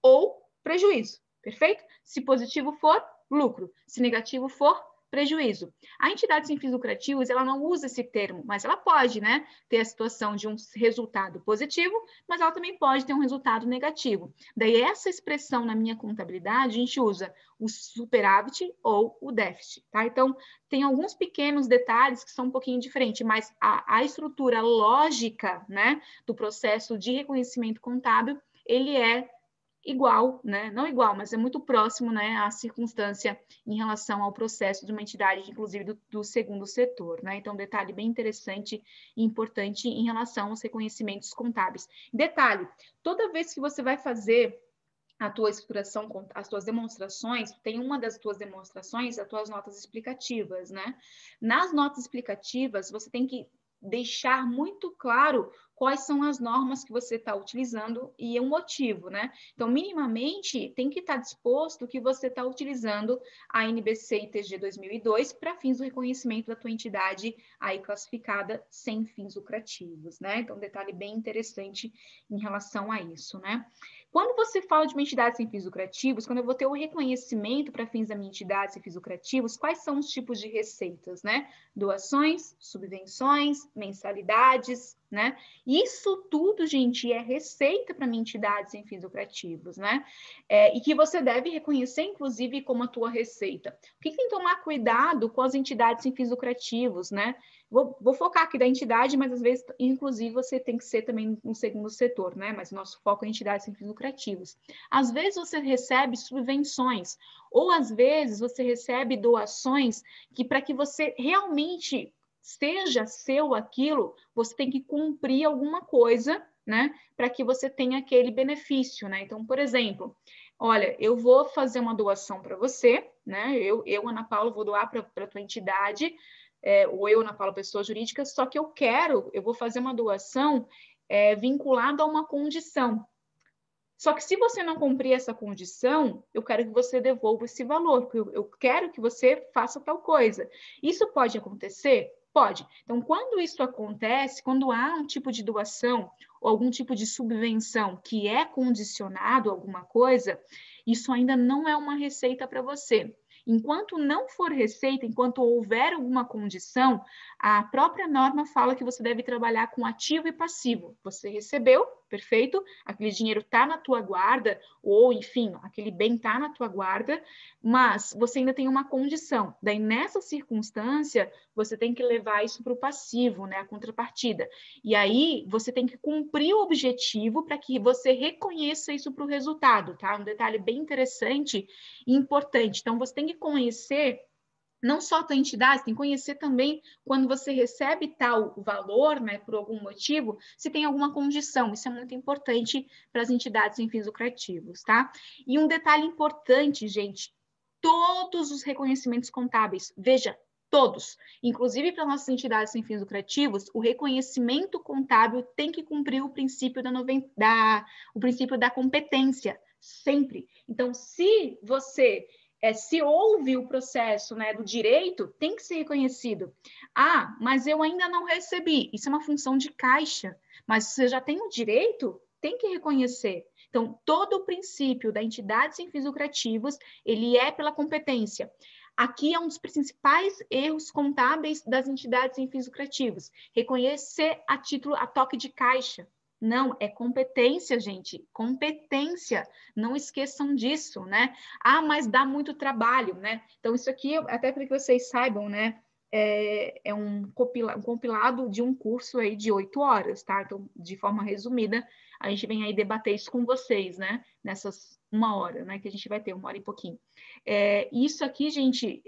ou prejuízo, perfeito? Se positivo for, lucro. Se negativo for, prejuízo. A entidade sem fins lucrativos, ela não usa esse termo, mas ela pode, né, ter a situação de um resultado positivo, mas ela também pode ter um resultado negativo. Daí, essa expressão na minha contabilidade, a gente usa o superávit ou o déficit, tá? Então, tem alguns pequenos detalhes que são um pouquinho diferentes, mas a estrutura lógica, né, do processo de reconhecimento contábil, ele é igual, né? Não igual, mas é muito próximo, né, à circunstância em relação ao processo de uma entidade, inclusive do segundo setor, né? Então, detalhe bem interessante e importante em relação aos reconhecimentos contábeis. Detalhe, toda vez que você vai fazer a tua estruturação, as tuas demonstrações, tem uma das tuas demonstrações, as tuas notas explicativas, né? Nas notas explicativas, você tem que deixar muito claro quais são as normas que você está utilizando e o motivo, né? Então, minimamente, tem que estar disposto que você está utilizando a NBC ITG 2002 para fins do reconhecimento da tua entidade aí classificada sem fins lucrativos, né? Então, detalhe bem interessante em relação a isso, né? Quando você fala de uma entidade sem fins lucrativos, quando eu vou ter o reconhecimento para fins da minha entidade sem fins lucrativos, quais são os tipos de receitas, né? Doações, subvenções, mensalidades, né? Isso tudo, gente, é receita para minha entidade sem fins lucrativos, né? E que você deve reconhecer, inclusive, como a tua receita. O que tem que tomar cuidado com as entidades sem fins lucrativos, né? Vou focar aqui da entidade, mas às vezes, inclusive, você tem que ser também no segundo setor, né? Mas o nosso foco é entidades sem fins lucrativos. Às vezes você recebe subvenções, ou às vezes você recebe doações que para que você realmente seja seu aquilo, você tem que cumprir alguma coisa, né? Para que você tenha aquele benefício, né? Então, por exemplo, olha, eu vou fazer uma doação para você, né? Eu, Ana Paula, vou doar para a tua entidade, ou eu, Ana Paula, pessoa jurídica, só que eu vou fazer uma doação vinculada a uma condição. Só que se você não cumprir essa condição, eu quero que você devolva esse valor, porque eu quero que você faça tal coisa. Isso pode acontecer? Pode. Então, quando isso acontece, quando há um tipo de doação ou algum tipo de subvenção que é condicionado a alguma coisa, isso ainda não é uma receita para você. Enquanto não for receita, enquanto houver alguma condição, a própria norma fala que você deve trabalhar com ativo e passivo. Você recebeu, perfeito, aquele dinheiro está na tua guarda, ou enfim, aquele bem está na tua guarda, mas você ainda tem uma condição. Daí, nessa circunstância, você tem que levar isso para o passivo, né, a contrapartida. E aí, você tem que cumprir o objetivo para que você reconheça isso para o resultado, tá? Um detalhe bem interessante e importante. Então, você tem que conhecer não só a tua entidade, tem que conhecer também quando você recebe tal valor, né, por algum motivo, se tem alguma condição. Isso é muito importante para as entidades sem fins lucrativos, tá? E um detalhe importante, gente, todos os reconhecimentos contábeis, veja, todos, inclusive para nossas entidades sem fins lucrativos, o reconhecimento contábil tem que cumprir o princípio o princípio da competência, sempre. Então, se houve o processo, né, do direito, tem que ser reconhecido. Ah, mas eu ainda não recebi. Isso é uma função de caixa. Mas você já tem o direito, tem que reconhecer. Então, todo o princípio da entidade sem fins lucrativos, ele é pela competência. Aqui é um dos principais erros contábeis das entidades sem fins lucrativos. Reconhecer a toque de caixa. Não, é competência, gente. Competência. Não esqueçam disso, né? Ah, mas dá muito trabalho, né? Então, isso aqui, até para que vocês saibam, né? É um compilado de um curso aí de 8 horas, tá? Então, de forma resumida, a gente vem aí debater isso com vocês, né? uma hora, né? Que a gente vai ter 1 hora e pouquinho. Isso aqui, gente,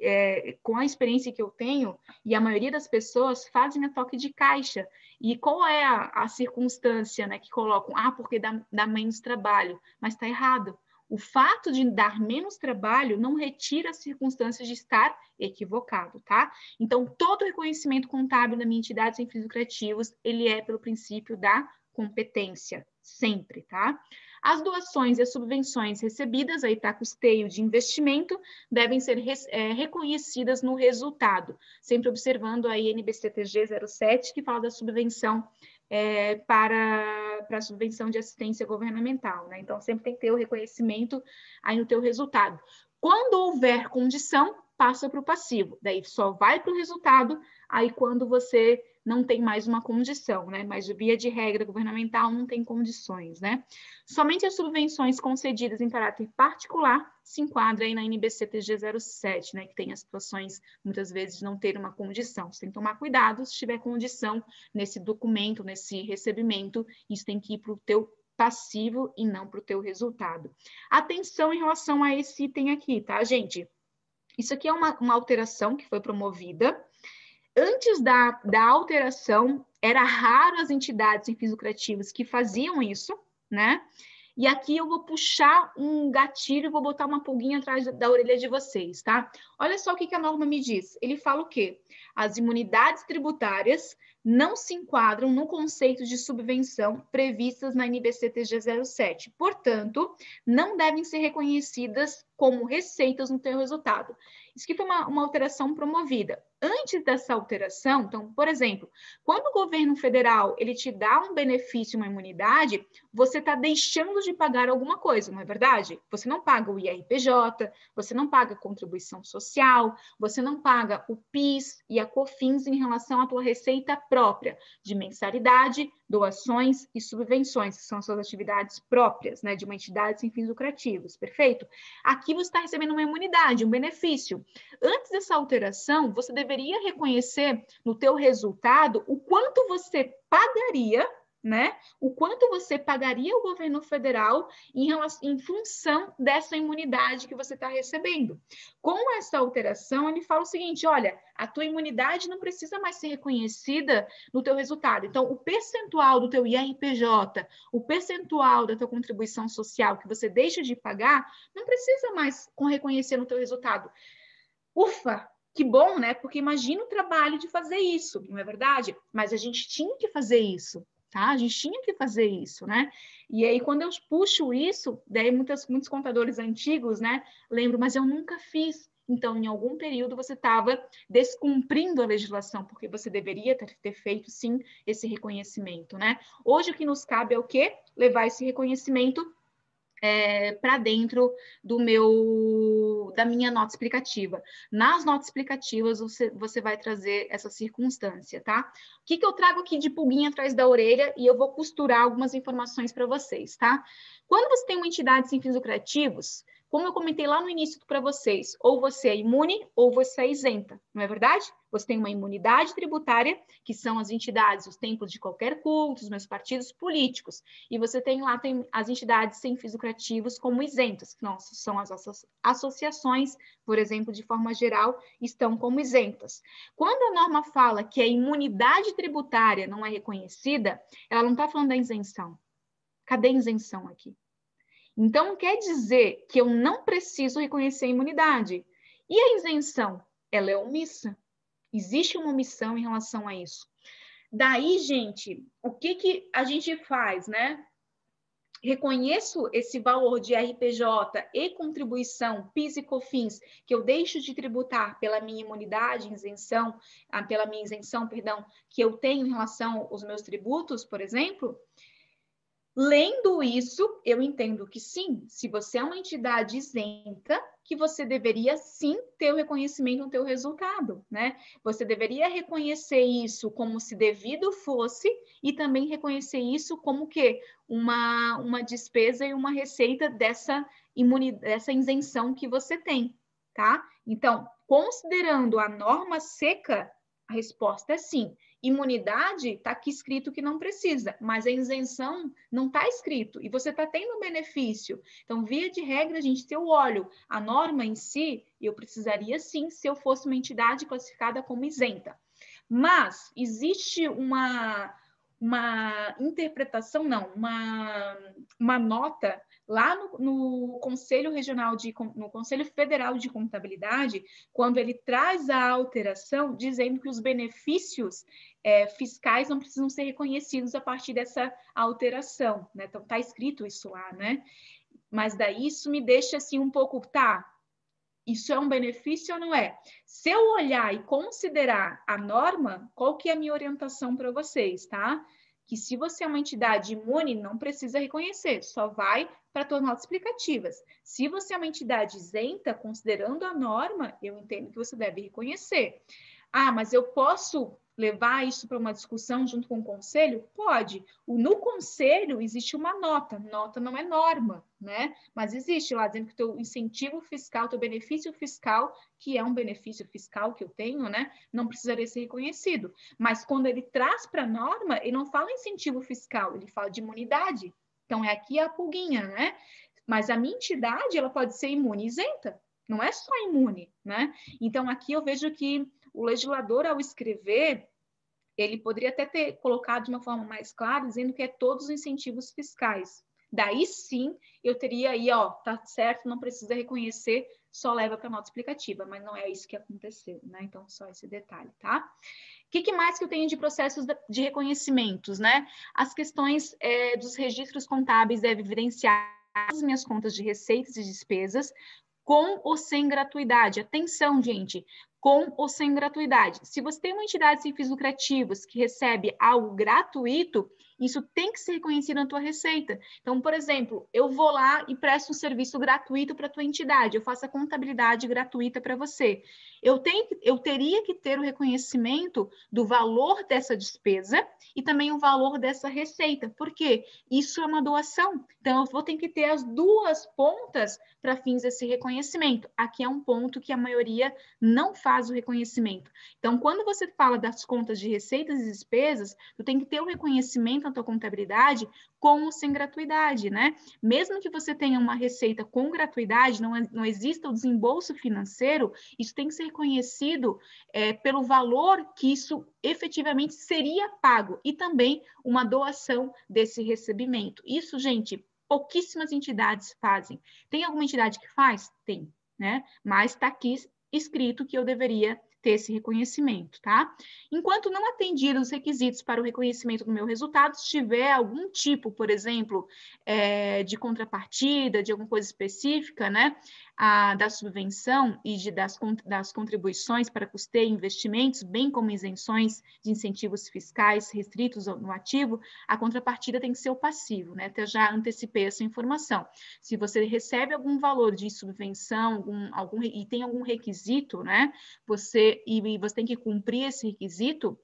com a experiência que eu tenho, e a maioria das pessoas fazem a toque de caixa. E qual é a circunstância, né, que colocam? Porque dá menos trabalho. Mas está errado. O fato de dar menos trabalho não retira as circunstâncias de estar equivocado, tá? Então, todo reconhecimento contábil da minha entidade sem fins lucrativos, ele é pelo princípio da competência, sempre, tá? As doações e as subvenções recebidas, aí tá custeio de investimento, devem ser reconhecidas no resultado, sempre observando a NBCTG 07, que fala da subvenção para a subvenção de assistência governamental, né? Então, sempre tem que ter o reconhecimento aí no teu resultado. Quando houver condição, passa para o passivo, daí só vai para o resultado, aí quando você não tem mais uma condição, né? Mas via de regra governamental não tem condições, né? Somente as subvenções concedidas em caráter particular se enquadram aí na NBCTG 07, né? Que tem as situações, muitas vezes, de não ter uma condição. Você tem que tomar cuidado se tiver condição nesse documento, nesse recebimento, isso tem que ir para o teu passivo e não para o teu resultado. Atenção em relação a esse item aqui, tá, gente? Isso aqui é uma alteração que foi promovida. Antes da alteração, era raro as entidades sem fins lucrativos que faziam isso, né? E aqui eu vou puxar um gatilho e vou botar uma pulguinha atrás da orelha de vocês, tá? Olha só o que a norma me diz. Ele fala o quê? As imunidades tributárias não se enquadram no conceito de subvenção previstas na NBCTG 07. Portanto, não devem ser reconhecidas como receitas no teu resultado. Isso aqui foi uma alteração promovida. Antes dessa alteração, então, por exemplo, quando o governo federal ele te dá um benefício, uma imunidade, você está deixando de pagar alguma coisa, não é verdade? Você não paga o IRPJ, você não paga a contribuição social, você não paga o PIS e a COFINS em relação à tua receita própria de mensalidade, doações e subvenções, que são as suas atividades próprias, né, de uma entidade sem fins lucrativos, perfeito? Aqui você está recebendo uma imunidade, um benefício. Antes dessa alteração, você deveria reconhecer no teu resultado o quanto você pagaria, né? O quanto você pagaria ao governo federal em função dessa imunidade que você está recebendo. Com essa alteração, ele fala o seguinte, olha, a tua imunidade não precisa mais ser reconhecida no teu resultado. Então, o percentual do teu IRPJ, o percentual da tua contribuição social que você deixa de pagar, não precisa mais reconhecer no teu resultado. Ufa! Que bom, né? Porque imagina o trabalho de fazer isso, não é verdade? Mas a gente tinha que fazer isso. Tá? A gente tinha que fazer isso, né? E aí, quando eu puxo isso, daí muitos contadores antigos, né? Lembro, mas eu nunca fiz. Então, em algum período, você estava descumprindo a legislação, porque você deveria ter feito, sim, esse reconhecimento, né? Hoje, o que nos cabe é o quê? Levar esse reconhecimento para dentro da minha nota explicativa. Nas notas explicativas, você vai trazer essa circunstância, tá? O que eu trago aqui de pulguinha atrás da orelha e eu vou costurar algumas informações para vocês, tá? Quando você tem uma entidade sem fins lucrativos, como eu comentei lá no início para vocês, ou você é imune ou você é isenta, não é verdade? Você tem uma imunidade tributária, que são as entidades, os templos de qualquer culto, os meus partidos políticos, e você tem lá as entidades sem fins lucrativos como isentas, que não, são as associações, por exemplo, de forma geral, estão como isentas. Quando a norma fala que a imunidade tributária não é reconhecida, ela não está falando da isenção. Cadê a isenção aqui? Então, quer dizer que eu não preciso reconhecer a imunidade. E a isenção? Ela é omissa. Existe uma omissão em relação a isso. Daí, gente, o que a gente faz, né? Reconheço esse valor de RPJ e contribuição, PIS e COFINS, que eu deixo de tributar pela minha imunidade, pela minha isenção, perdão, que eu tenho em relação aos meus tributos, por exemplo. Lendo isso, eu entendo que sim, se você é uma entidade isenta, que você deveria sim ter o reconhecimento no teu resultado, né? Você deveria reconhecer isso como se devido fosse e também reconhecer isso como que uma despesa e uma receita dessa isenção que você tem, tá? Então, considerando a norma seca, a resposta é sim. Imunidade, está aqui escrito que não precisa, mas a isenção não está escrito, e você está tendo benefício. Então, via de regra, gente, se eu olho a norma em si, eu precisaria sim, se eu fosse uma entidade classificada como isenta. Mas existe uma interpretação, não, uma nota lá no Conselho Regional no Conselho Federal de Contabilidade, quando ele traz a alteração, dizendo que os benefícios fiscais não precisam ser reconhecidos a partir dessa alteração, né? Então, está escrito isso lá, né? Mas daí isso me deixa assim um pouco, tá, isso é um benefício ou não é? Se eu olhar e considerar a norma, qual que é a minha orientação para vocês, tá? Que se você é uma entidade imune, não precisa reconhecer, só vai para as notas explicativas. Se você é uma entidade isenta, considerando a norma, eu entendo que você deve reconhecer. Ah, mas eu posso levar isso para uma discussão junto com o conselho? Pode. No conselho existe uma nota. Nota não é norma, né? Mas existe lá dizendo que o teu incentivo fiscal, o teu benefício fiscal, que é um benefício fiscal que eu tenho, né? Não precisaria ser reconhecido. Mas quando ele traz para a norma, ele não fala incentivo fiscal, ele fala de imunidade. Então, é aqui a pulguinha, né? Mas a minha entidade, ela pode ser imune isenta. Não é só imune, né? Então, aqui eu vejo que o legislador, ao escrever, ele poderia até ter colocado de uma forma mais clara, dizendo que é todos os incentivos fiscais. Daí sim, eu teria aí, ó, tá certo, não precisa reconhecer, só leva para a nota explicativa, mas não é isso que aconteceu, né? Então, só esse detalhe, tá? O que mais que eu tenho de processos de reconhecimentos, né? As questões dos registros contábeis devem evidenciar as minhas contas de receitas e despesas, com ou sem gratuidade. Atenção, gente, com ou sem gratuidade. Se você tem uma entidade sem fins lucrativos que recebe algo gratuito, isso tem que ser reconhecido na tua receita. Então, por exemplo, eu vou lá e presto um serviço gratuito para a tua entidade, eu faço a contabilidade gratuita para você. Eu teria que ter o reconhecimento do valor dessa despesa e também o valor dessa receita. Por quê? Isso é uma doação. Então, eu vou ter que ter as duas pontas para fins desse reconhecimento. Aqui é um ponto que a maioria não faz o reconhecimento. Então, quando você fala das contas de receitas e despesas, tu tem que ter o reconhecimento na tua contabilidade com ou sem gratuidade, né? Mesmo que você tenha uma receita com gratuidade, não exista o desembolso financeiro, isso tem que ser reconhecido pelo valor que isso efetivamente seria pago e também uma doação desse recebimento. Isso, gente, pouquíssimas entidades fazem. Tem alguma entidade que faz? Tem, né? Mas está aqui escrito que eu deveria ter esse reconhecimento, tá? Enquanto não atendidos os requisitos para o reconhecimento do meu resultado, se tiver algum tipo, por exemplo, de contrapartida, de alguma coisa específica, né, da subvenção e das contribuições para custeio e investimentos, bem como isenções de incentivos fiscais restritos no ativo, a contrapartida tem que ser o passivo, né? Até já antecipei essa informação. Se você recebe algum valor de subvenção, e tem algum requisito, né, você tem que cumprir esse requisito,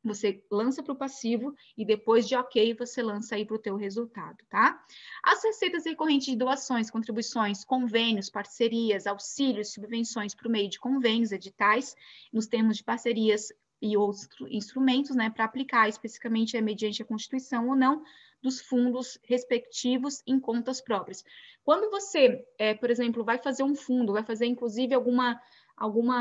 você lança para o passivo e depois de ok, você lança aí para o teu resultado, tá? As receitas recorrentes de doações, contribuições, convênios, parcerias, auxílios, subvenções por meio de convênios, editais, nos termos de parcerias e outros instrumentos, né, para aplicar especificamente mediante a Constituição ou não, dos fundos respectivos em contas próprias. Quando você, por exemplo, vai fazer um fundo, vai fazer inclusive alguma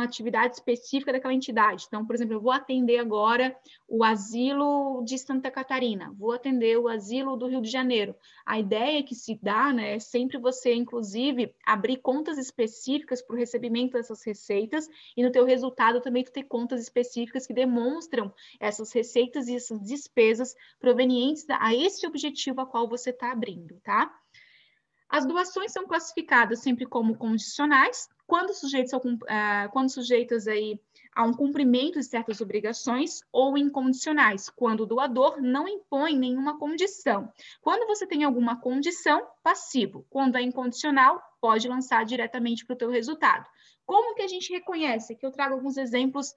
atividade específica daquela entidade. Então, por exemplo, eu vou atender agora o asilo de Santa Catarina, vou atender o asilo do Rio de Janeiro. A ideia que se dá, né, é sempre você, inclusive, abrir contas específicas para o recebimento dessas receitas e no teu resultado também tu ter contas específicas que demonstram essas receitas e essas despesas provenientes a esse objetivo a qual você está abrindo, tá? As doações são classificadas sempre como condicionais, quando sujeitas aí a um cumprimento de certas obrigações, ou incondicionais, quando o doador não impõe nenhuma condição. Quando você tem alguma condição, passivo. Quando é incondicional, pode lançar diretamente para o teu resultado. Como que a gente reconhece? Que eu trago alguns exemplos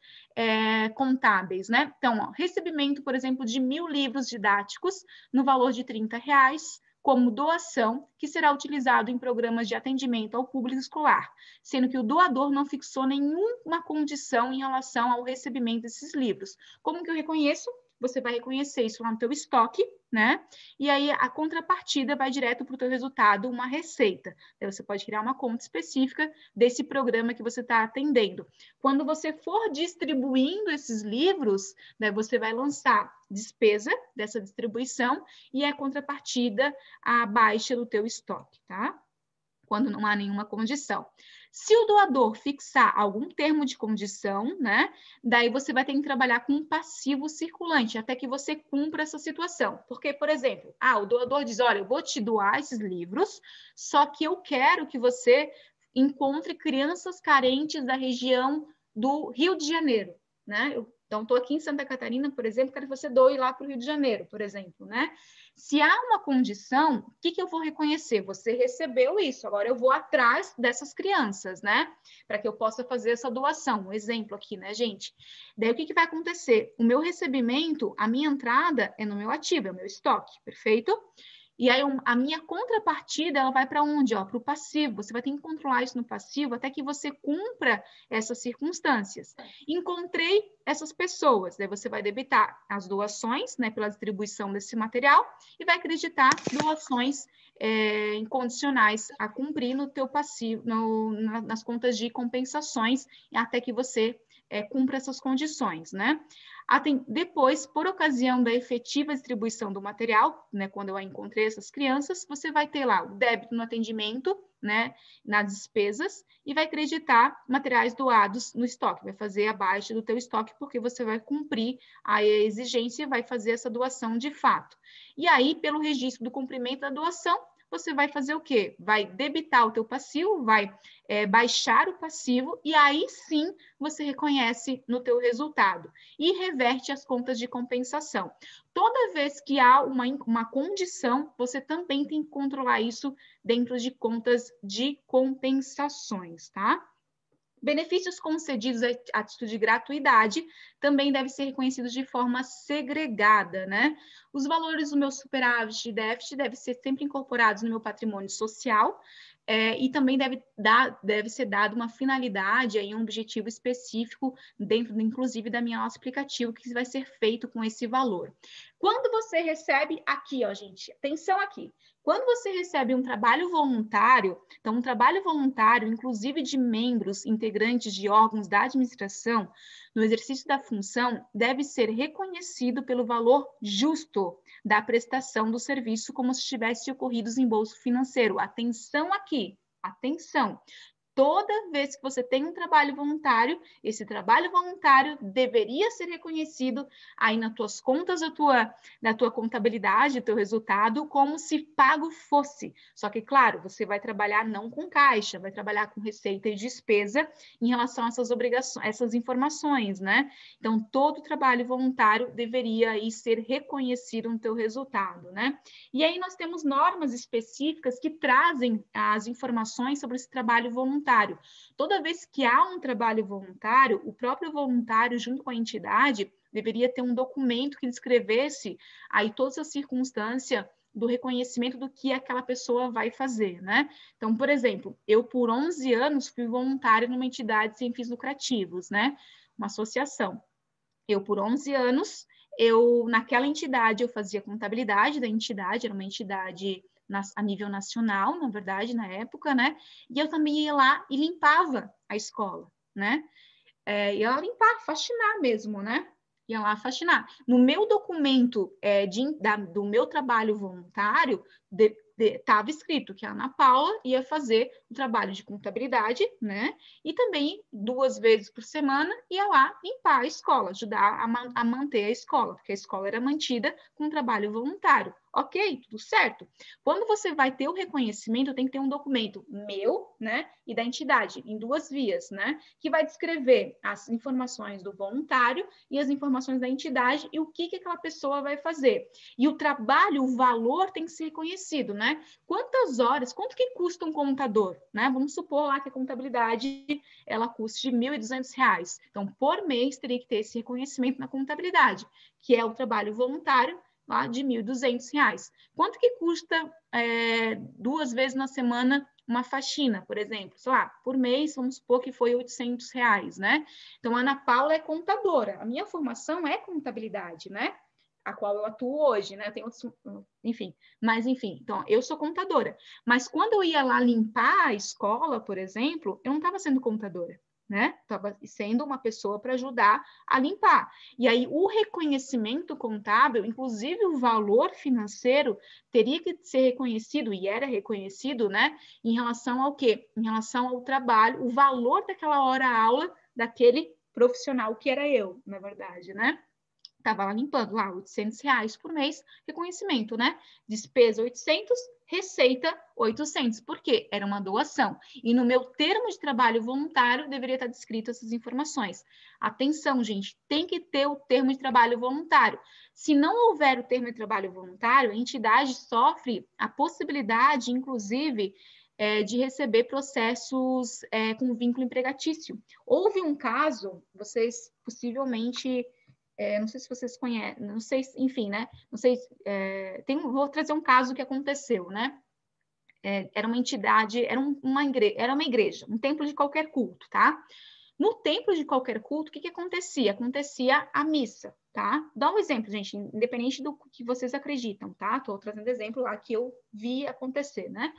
contábeis, né? Então, recebimento, por exemplo, de 1.000 livros didáticos no valor de R$30, como doação, que será utilizado em programas de atendimento ao público escolar, sendo que o doador não fixou nenhuma condição em relação ao recebimento desses livros. Como que eu reconheço? Você vai reconhecer isso lá no teu estoque, né? E aí a contrapartida vai direto para o teu resultado, uma receita. Aí você pode criar uma conta específica desse programa que você está atendendo. Quando você for distribuindo esses livros, né, você vai lançar despesa dessa distribuição e a contrapartida a baixa do teu estoque, tá? Quando não há nenhuma condição. Se o doador fixar algum termo de condição, né, daí você vai ter que trabalhar com um passivo circulante, até que você cumpra essa situação. Porque, por exemplo, o doador diz, olha, eu vou te doar esses livros, só que eu quero que você encontre crianças carentes da região do Rio de Janeiro, né? Então, estou aqui em Santa Catarina, por exemplo, quero que você doe lá para o Rio de Janeiro, por exemplo, né? Se há uma condição, o que eu vou reconhecer? Você recebeu isso, agora eu vou atrás dessas crianças, né? Para que eu possa fazer essa doação. Um exemplo aqui, né, gente? Daí, o que vai acontecer? O meu recebimento, a minha entrada é no meu ativo, é o meu estoque, perfeito? E aí, a minha contrapartida, ela vai para onde? Para o passivo. Você vai ter que controlar isso no passivo até que você cumpra essas circunstâncias. Encontrei essas pessoas. Daí você vai debitar as doações, né, pela distribuição desse material e vai acreditar doações incondicionais a cumprir no teu passivo, nas contas de compensações, até que você cumpra essas condições, né? Depois, por ocasião da efetiva distribuição do material, né, quando eu encontrei essas crianças, você vai ter lá o débito no atendimento, né, nas despesas, e vai acreditar materiais doados no estoque, vai fazer a baixa do teu estoque, porque você vai cumprir a exigência e vai fazer essa doação de fato. E aí, pelo registro do cumprimento da doação, você vai fazer o quê? Vai debitar o teu passivo, vai baixar o passivo, e aí sim você reconhece no teu resultado e reverte as contas de compensação. Toda vez que há uma condição, você também tem que controlar isso dentro de contas de compensações, tá? Benefícios concedidos a título de gratuidade também devem ser reconhecidos de forma segregada, né? Os valores do meu superávit e déficit devem ser sempre incorporados no meu patrimônio social, e também deve ser dado uma finalidade, um objetivo específico dentro, inclusive, da minha aula explicativa, que vai ser feito com esse valor. Quando você recebe aqui, gente, atenção aqui, quando você recebe um trabalho voluntário, então um trabalho voluntário, inclusive de membros integrantes de órgãos da administração, no exercício da função, deve ser reconhecido pelo valor justo da prestação do serviço, como se tivesse ocorrido em bolso financeiro. Atenção aqui, atenção. Toda vez que você tem um trabalho voluntário, esse trabalho voluntário deveria ser reconhecido aí nas tuas contas da tua contabilidade, do teu resultado, como se pago fosse. Só que, claro, você vai trabalhar não com caixa, vai trabalhar com receita e despesa em relação a essas obrigações, essas informações, né? Então, todo trabalho voluntário deveria aí ser reconhecido no teu resultado, né? E aí nós temos normas específicas que trazem as informações sobre esse trabalho voluntário. Toda vez que há um trabalho voluntário, o próprio voluntário, junto com a entidade, deveria ter um documento que descrevesse aí todas as circunstâncias do reconhecimento do que aquela pessoa vai fazer, né? Então, por exemplo, eu por 11 anos fui voluntária numa entidade sem fins lucrativos, né? Uma associação. Eu por 11 anos, naquela entidade eu fazia contabilidade da entidade, era uma entidade a nível nacional, na verdade, na época, né? E eu também ia lá e limpava a escola, né? Ia limpar, faxinar mesmo, né? Ia lá faxinar. No meu documento do meu trabalho voluntário, estava escrito que a Ana Paula ia fazer o trabalho de contabilidade, né? E também 2 vezes por semana ia lá limpar a escola, ajudar a manter a escola, porque a escola era mantida com trabalho voluntário. Ok, tudo certo. Quando você vai ter o reconhecimento, tem que ter um documento meu, né, e da entidade, em 2 vias, né, que vai descrever as informações do voluntário e as informações da entidade e o que aquela pessoa vai fazer. E o trabalho, o valor tem que ser reconhecido, né? Quantas horas, quanto que custa um contador, né? Vamos supor lá que a contabilidade, ela custa de R$ 1.200. Então, por mês, teria que ter esse reconhecimento na contabilidade, que é o trabalho voluntário, lá de R$ 1.200. Quanto que custa 2 vezes na semana uma faxina, por exemplo? Sei lá, por mês, vamos supor que foi R$ 800, né? Então, a Ana Paula é contadora. A minha formação é contabilidade, né? A qual eu atuo hoje, né? Eu tenho outros, enfim. Mas, enfim, então, eu sou contadora. Mas quando eu ia lá limpar a escola, por exemplo, eu não estava sendo contadora, né? Estava sendo uma pessoa para ajudar a limpar. E aí, o reconhecimento contábil, inclusive o valor financeiro, teria que ser reconhecido, e era reconhecido, né? Em relação ao quê? Em relação ao trabalho, o valor daquela hora-aula daquele profissional que era eu, na verdade, né? Estava lá limpando lá R$ 800 por mês, reconhecimento, né? Despesa 800, receita 800. Por quê? Era uma doação. E no meu termo de trabalho voluntário deveria estar descrito essas informações. Atenção, gente, tem que ter o termo de trabalho voluntário. Se não houver o termo de trabalho voluntário, a entidade sofre a possibilidade, inclusive, de receber processos com vínculo empregatício. Houve um caso, vocês possivelmente não sei se vocês conhecem, não sei, enfim, né? Não sei, vou trazer um caso que aconteceu, né? Era uma entidade, era uma igreja, um templo de qualquer culto, tá? No templo de qualquer culto, o que acontecia? Acontecia a missa, tá? Dá um exemplo, gente, independente do que vocês acreditam, tá? Estou trazendo exemplo lá que eu vi acontecer, né?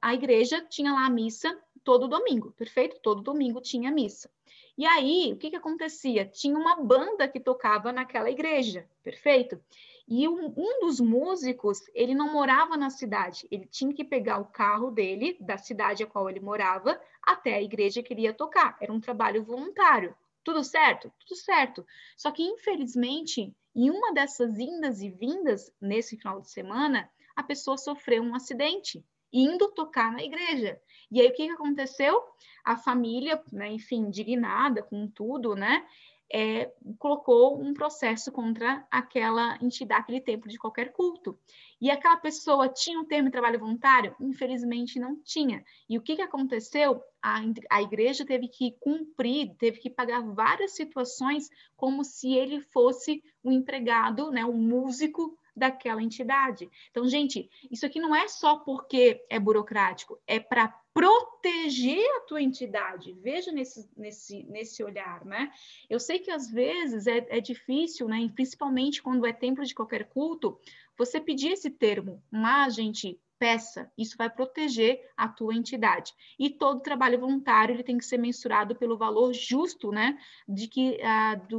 A igreja tinha lá a missa todo domingo, perfeito? Todo domingo tinha missa. E aí, o que acontecia? Tinha uma banda que tocava naquela igreja, perfeito? E um dos músicos, ele não morava na cidade, ele tinha que pegar o carro dele, da cidade a qual ele morava, até a igreja que ele ia tocar. Era um trabalho voluntário. Tudo certo? Tudo certo. Só que, infelizmente, em uma dessas indas e vindas, nesse final de semana, a pessoa sofreu um acidente, indo tocar na igreja. E aí, o que aconteceu? A família, né, enfim, indignada com tudo, né, colocou um processo contra aquela entidade, aquele templo de qualquer culto. E aquela pessoa tinha um termo de trabalho voluntário? Infelizmente, não tinha. E o que aconteceu? A igreja teve que cumprir, teve que pagar várias situações como se ele fosse um empregado, né, um músico daquela entidade. Então, gente, isso aqui não é só porque é burocrático, é para proteger a tua entidade. Veja nesse olhar, né? Eu sei que às vezes é difícil, né? Principalmente quando é templo de qualquer culto, você pedir esse termo, mas, gente, peça, isso vai proteger a tua entidade. E todo trabalho voluntário ele tem que ser mensurado pelo valor justo, né,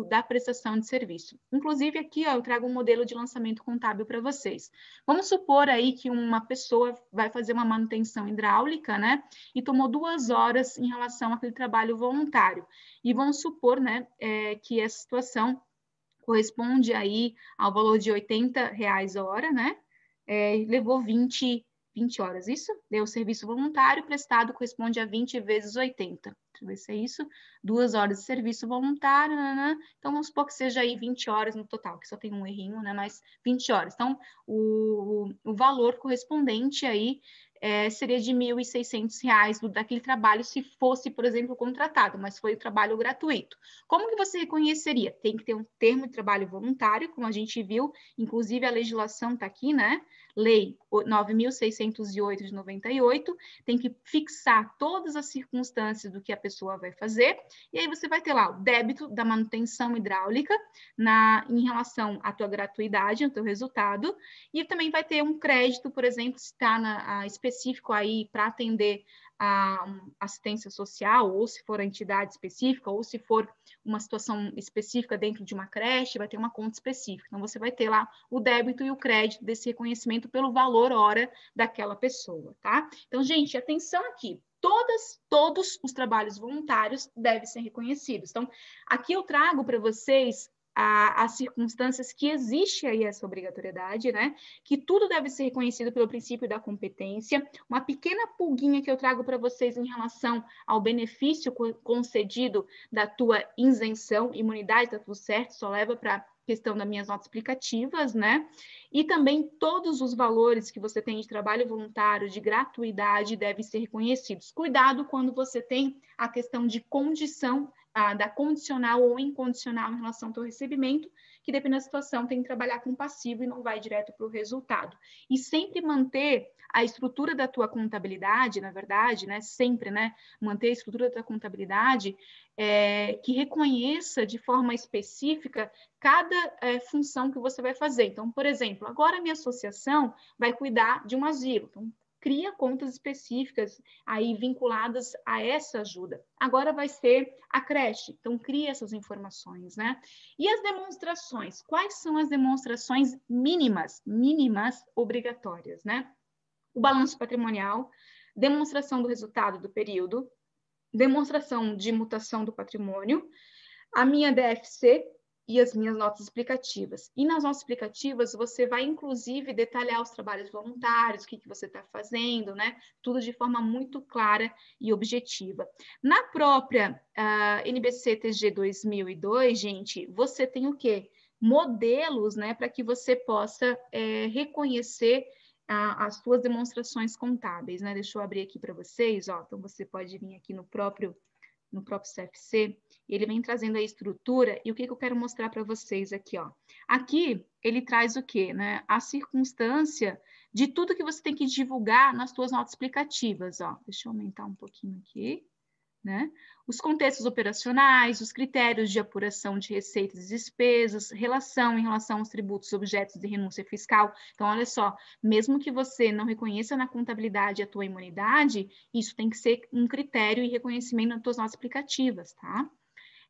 da prestação de serviço. Inclusive aqui, ó, eu trago um modelo de lançamento contábil para vocês. Vamos supor aí que uma pessoa vai fazer uma manutenção hidráulica, né, e tomou 2 horas em relação àquele trabalho voluntário. E vamos supor, né, que essa situação corresponde aí ao valor de R$ 80 a hora, né? Levou 20 horas, isso? O serviço voluntário prestado corresponde a 20 vezes 80. Deixa eu ver se é isso. 2 horas de serviço voluntário, né? Então, vamos supor que seja aí 20 horas no total, que só tem um errinho, né? Mas 20 horas. Então, o valor correspondente aí seria de R$ 1.600 daquele trabalho se fosse, por exemplo, contratado, mas foi o trabalho gratuito. Como que você reconheceria? Tem que ter um termo de trabalho voluntário, como a gente viu, inclusive a legislação está aqui, né? Lei 9.608 de 98, tem que fixar todas as circunstâncias do que a pessoa vai fazer, e aí você vai ter lá o débito da manutenção hidráulica em relação à tua gratuidade, ao teu resultado, e também vai ter um crédito, por exemplo, se está específico aí para atender a assistência social, ou se for a entidade específica, ou se for uma situação específica dentro de uma creche, vai ter uma conta específica. Então, você vai ter lá o débito e o crédito desse reconhecimento pelo valor hora daquela pessoa, tá? Então, gente, atenção aqui. Todos os trabalhos voluntários devem ser reconhecidos. Então, aqui eu trago para vocês as circunstâncias que existe aí essa obrigatoriedade, né? Que tudo deve ser reconhecido pelo princípio da competência. Uma pequena pulguinha que eu trago para vocês em relação ao benefício concedido da tua isenção, imunidade, tá tudo certo, só leva para questão das minhas notas explicativas, né? E também todos os valores que você tem de trabalho voluntário, de gratuidade, devem ser reconhecidos. Cuidado quando você tem a questão de condição da condicional ou incondicional em relação ao teu recebimento, que depende da situação, tem que trabalhar com passivo e não vai direto para o resultado. E sempre manter a estrutura da tua contabilidade, na verdade, né? Sempre, né? Manter a estrutura da tua contabilidade que reconheça de forma específica cada função que você vai fazer. Então, por exemplo, agora a minha associação vai cuidar de um asilo. Então, cria contas específicas aí vinculadas a essa ajuda. Agora vai ser a creche, então cria essas informações, né? E as demonstrações? Quais são as demonstrações mínimas obrigatórias, né? O balanço patrimonial, demonstração do resultado do período, demonstração de mutação do patrimônio, a minha DFC e as minhas notas explicativas. E nas notas explicativas, você vai, inclusive, detalhar os trabalhos voluntários, o que você está fazendo, né? Tudo de forma muito clara e objetiva. Na própria NBC TG 2002, gente, você tem o quê? Modelos, né? Para que você possa reconhecer as suas demonstrações contábeis, né? Deixa eu abrir aqui para vocês, ó. Então, você pode vir aqui no próprio CFC, ele vem trazendo a estrutura, e o que eu quero mostrar para vocês aqui, ó. Aqui, ele traz o quê, né? A circunstância de tudo que você tem que divulgar nas suas notas explicativas, ó. Deixa eu aumentar um pouquinho aqui, né? Os contextos operacionais, os critérios de apuração de receitas e despesas, em relação aos tributos objetos de renúncia fiscal. Então, olha só, mesmo que você não reconheça na contabilidade a tua imunidade, isso tem que ser um critério e reconhecimento nas tuas notas explicativas, tá?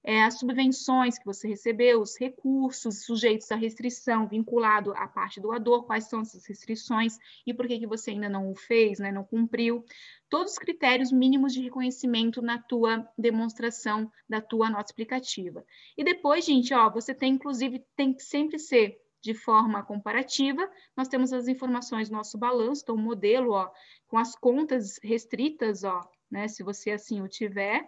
As subvenções que você recebeu, os recursos sujeitos à restrição vinculado à parte doador, quais são essas restrições e por que você ainda não o fez, né, não cumpriu. Todos os critérios mínimos de reconhecimento na tua demonstração da tua nota explicativa. E depois, gente, ó, você tem, inclusive, tem que sempre ser de forma comparativa. Nós temos as informações do nosso balanço, então o modelo, ó, com as contas restritas, ó, né, se você assim o tiver,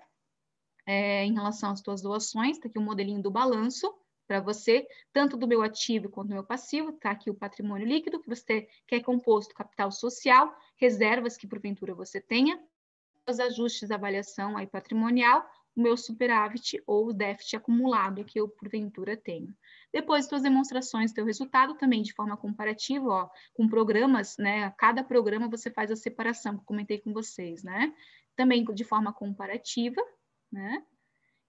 em relação às suas doações, está aqui o modelinho do balanço para você, tanto do meu ativo quanto do meu passivo, está aqui o patrimônio líquido, que você quer composto capital social, reservas que porventura você tenha, os ajustes da avaliação aí patrimonial, o meu superávit ou o déficit acumulado que eu porventura tenho. Depois, suas demonstrações do teu resultado também de forma comparativa, ó, com programas, né? A cada programa você faz a separação, que eu comentei com vocês, né? Também de forma comparativa, né?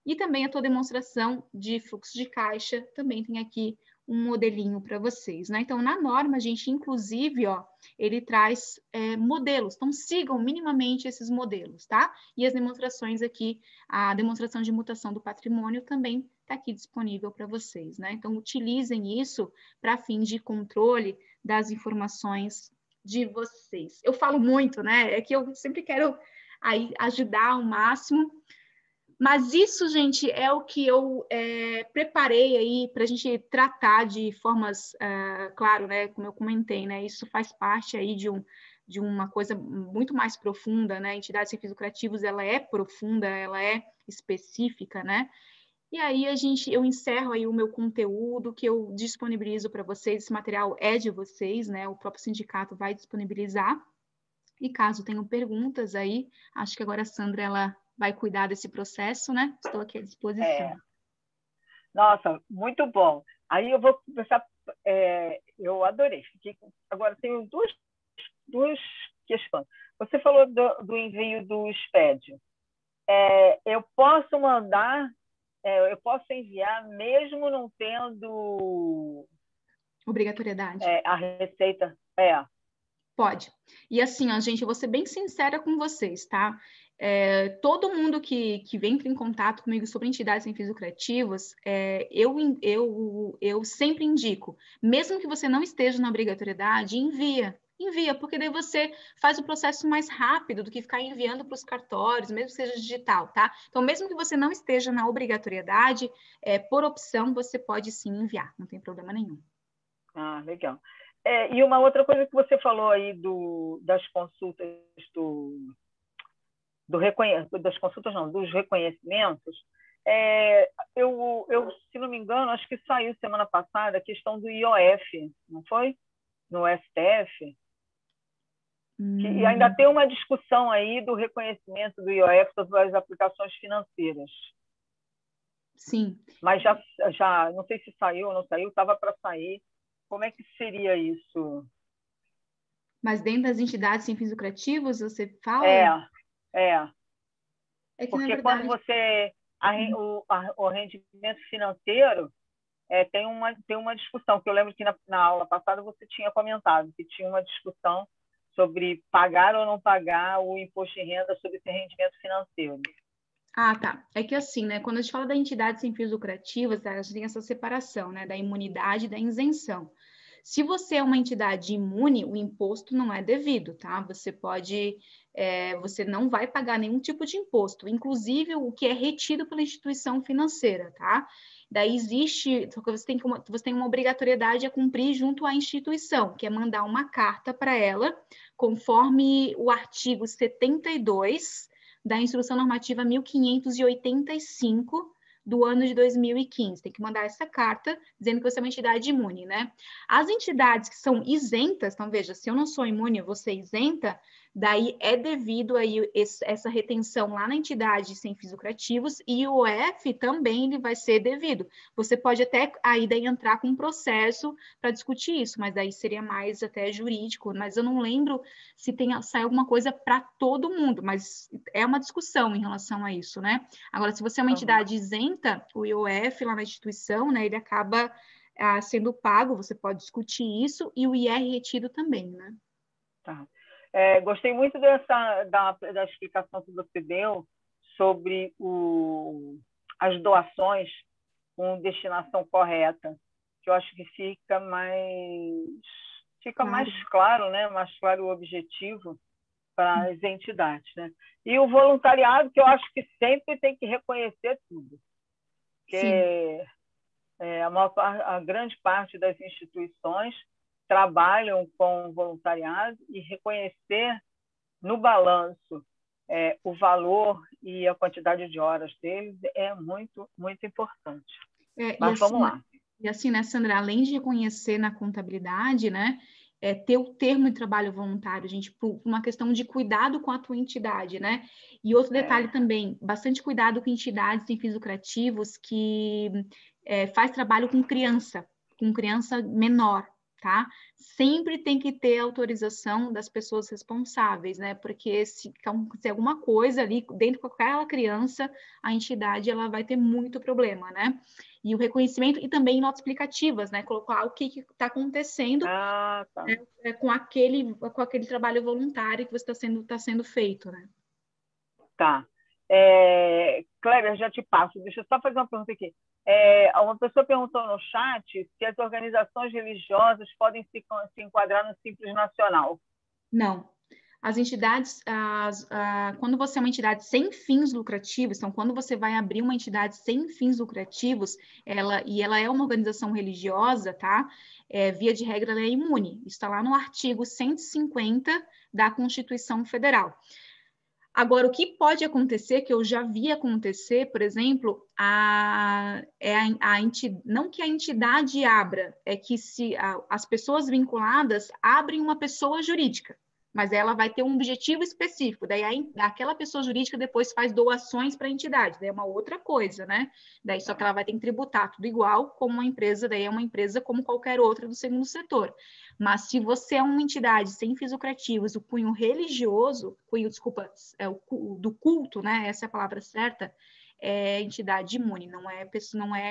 E também a tua demonstração de fluxo de caixa, também tem aqui um modelinho para vocês, né? Então, na norma, a gente, inclusive, ó, ele traz modelos, então sigam minimamente esses modelos, tá? E as demonstrações aqui, a demonstração de mutação do patrimônio também está aqui disponível para vocês, né? Então, utilizem isso para fins de controle das informações de vocês. Eu falo muito, né? É que eu sempre quero aí ajudar ao máximo. Mas isso, gente, é o que eu preparei aí para a gente tratar de formas, claro, né, como eu comentei, né, isso faz parte aí de uma coisa muito mais profunda, né, entidades sem fins lucrativos, ela é profunda, ela é específica, né, e aí eu encerro aí o meu conteúdo que eu disponibilizo para vocês, esse material é de vocês, né, o próprio sindicato vai disponibilizar, e caso tenham perguntas aí, acho que agora a Sandra, ela vai cuidar desse processo, né? Estou aqui à disposição. Nossa, muito bom. Aí eu vou começar, eu adorei. Agora, tenho duas questões. Você falou do envio do SPED. Eu posso mandar, eu posso enviar mesmo não tendo obrigatoriedade. A receita? Pode. E assim, ó, gente, eu vou ser bem sincera com vocês, tá? Todo mundo que entra em contato comigo sobre entidades sem fins lucrativos, eu sempre indico, mesmo que você não esteja na obrigatoriedade, envia, porque daí você faz o processo mais rápido do que ficar enviando para os cartórios, mesmo que seja digital, tá? Então, mesmo que você não esteja na obrigatoriedade, por opção, você pode sim enviar, não tem problema nenhum. Ah, legal. E uma outra coisa que você falou aí das consultas das consultas não, dos reconhecimentos, eu, se não me engano, acho que saiu semana passada a questão do IOF, não foi? No STF. E ainda tem uma discussão aí do reconhecimento do IOF sobre as aplicações financeiras. Sim. Mas já não sei se saiu ou não saiu, estava para sair. Como é que seria isso? Mas dentro das entidades sem fins lucrativos, você É, fala? é. É que, na Porque quando verdade, você... o rendimento financeiro tem uma discussão, que eu lembro que na aula passada você tinha comentado, que tinha uma discussão sobre pagar ou não pagar o imposto de renda sobre esse rendimento financeiro. ah, tá. É que assim, né? Quando a gente fala da entidade sem fins lucrativos, tá, a gente tem essa separação, né? Da imunidade e da isenção. Se você é uma entidade imune, o imposto não é devido, tá? Você não vai pagar nenhum tipo de imposto, inclusive o que é retido pela instituição financeira, tá? Daí existe, só que você tem uma obrigatoriedade a cumprir junto à instituição, que é mandar uma carta para ela, conforme o artigo 72 da Instrução Normativa 1585 do ano de 2015. Tem que mandar essa carta dizendo que você é uma entidade imune, né? As entidades que são isentas, então veja, se eu não sou imune, eu vou ser isenta, daí é devido aí essa retenção lá na entidade sem fins lucrativos e o OF também ele vai ser devido. Você pode até aí daí entrar com um processo para discutir isso, mas daí seria mais até jurídico, mas eu não lembro se sai alguma coisa para todo mundo, mas é uma discussão em relação a isso, né? Agora, se você é uma entidade isenta, o IOF lá na instituição, né, ele acaba sendo pago, você pode discutir isso, e o IR retido também, né? Tá. Gostei muito da explicação que você deu sobre as doações com destinação correta, que eu acho que fica mais claro, né? Mais claro o objetivo para as entidades, né? E o voluntariado, que eu acho que sempre tem que reconhecer tudo, porque a grande parte das instituições trabalham com voluntariado e reconhecer no balanço o valor e a quantidade de horas deles é muito, muito importante. Mas vamos lá. E assim, né, Sandra, além de reconhecer na contabilidade, né, ter o termo de trabalho voluntário, gente, por uma questão de cuidado com a tua entidade, né? E outro detalhe também, bastante cuidado com entidades sem fins lucrativos que faz trabalho com criança menor, tá? Sempre tem que ter autorização das pessoas responsáveis, né? Porque se alguma coisa ali dentro com aquela criança, a entidade ela vai ter muito problema, né? E o reconhecimento e também notas explicativas, né? Colocar o que está acontecendo com aquele trabalho voluntário que você está sendo feito, né? Tá. Cléber, já te passo. Deixa eu só fazer uma pergunta aqui. Uma pessoa perguntou no chat se as organizações religiosas podem se enquadrar no Simples Nacional. Não. As entidades, quando você é uma entidade sem fins lucrativos, então, quando você vai abrir uma entidade sem fins lucrativos, ela é uma organização religiosa, tá? Via de regra, ela é imune. Isso está lá no artigo 150 da Constituição Federal. Agora, o que pode acontecer, que eu já vi acontecer, por exemplo, não que a entidade abra, é que se as pessoas vinculadas abrem uma pessoa jurídica, mas ela vai ter um objetivo específico, daí aquela pessoa jurídica depois faz doações para a entidade, daí é uma outra coisa, né? Daí só que ela vai ter que tributar tudo igual, como uma empresa, daí é uma empresa como qualquer outra do segundo setor. Mas se você é uma entidade sem fins lucrativos, o cunho religioso, do culto, né? Essa é a palavra certa, é entidade imune, não é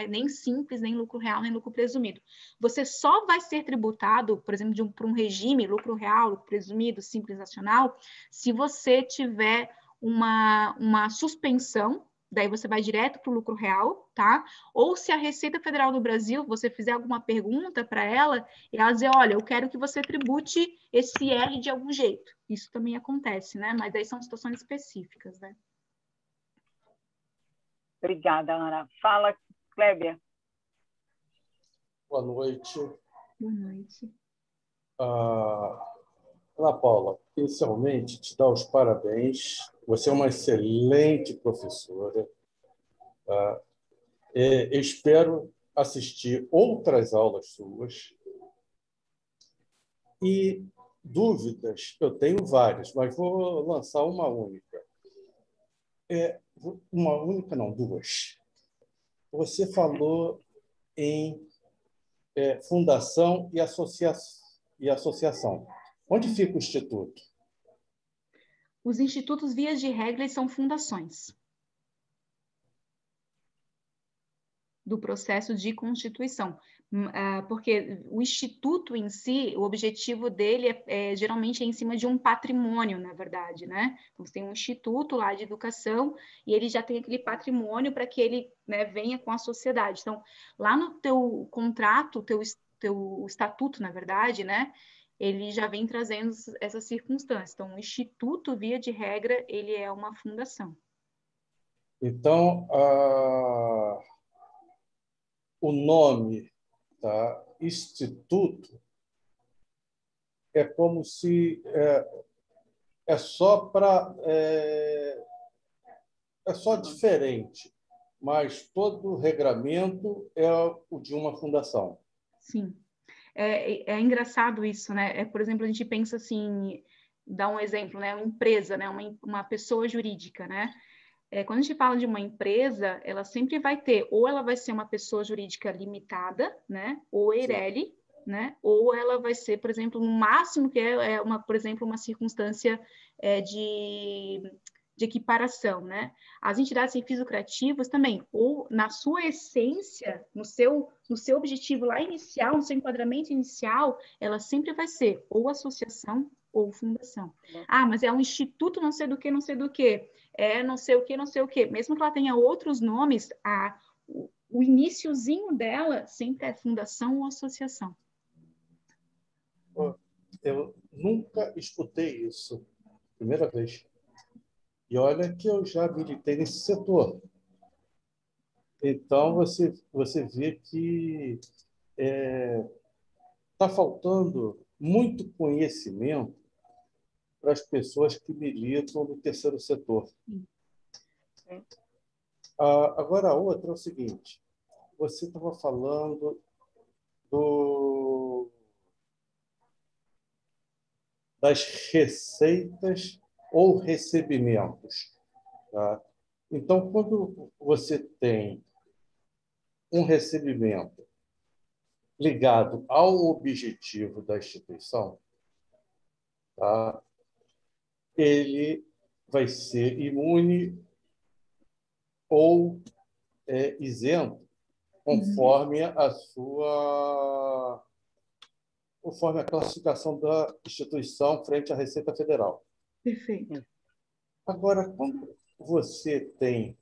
nem simples, nem lucro real, nem lucro presumido. Você só vai ser tributado, por exemplo, por um regime, lucro real, lucro presumido, simples nacional, se você tiver uma suspensão, daí você vai direto para o lucro real, tá? Ou se a Receita Federal do Brasil, você fizer alguma pergunta para ela, e ela dizer, olha, eu quero que você tribute esse R de algum jeito. Isso também acontece, né? Mas aí são situações específicas, né? Obrigada, Ana. Fala, Kleber. Boa noite. Boa noite. Ana Paula, inicialmente, te dar os parabéns. Você é uma excelente professora. Espero assistir outras aulas suas. E dúvidas, eu tenho várias, mas vou lançar uma única. Uma única, não, duas. você falou em fundação e associação. Onde fica o instituto? Os institutos, vias de regra, são fundações do processo de constituição. Porque o instituto em si, o objetivo dele geralmente é em cima de um patrimônio, na verdade, né? Então, você tem um instituto lá de educação e ele já tem aquele patrimônio para que ele, né, venha com a sociedade. Então, lá no teu contrato, teu estatuto, na verdade, né? Ele já vem trazendo essas circunstâncias. Então, o instituto, via de regra, ele é uma fundação. Então, o nome, tá? Instituto é como se é só diferente, mas todo o regramento é o de uma fundação. Sim. É engraçado isso, né? Por exemplo, a gente pensa assim, dá um exemplo, né? Uma empresa, né? Uma pessoa jurídica, né? Quando a gente fala de uma empresa, ela sempre vai ter, ou ela vai ser uma pessoa jurídica limitada, né? Ou EIRELI, né? Ou ela vai ser, por exemplo, no máximo que por exemplo, uma circunstância de equiparação, né? As entidades sem fins lucrativos também, ou na sua essência, no seu objetivo lá inicial, no seu enquadramento inicial, ela sempre vai ser ou associação ou fundação. Ah, mas é um instituto não sei do que, não sei do que, não sei o que, não sei o que. Mesmo que ela tenha outros nomes, o iniciozinho dela sempre é fundação ou associação. Eu nunca escutei isso. Primeira vez. E olha que eu já militei nesse setor. Então, você vê que está faltando muito conhecimento para as pessoas que militam no terceiro setor. Agora, a outra é o seguinte. Você estava falando das receitas ou recebimentos. Tá? Então, quando você tem um recebimento ligado ao objetivo da instituição, tá? Ele vai ser imune ou isento conforme conforme a classificação da instituição frente à Receita Federal. Perfeito. Agora, quando você tem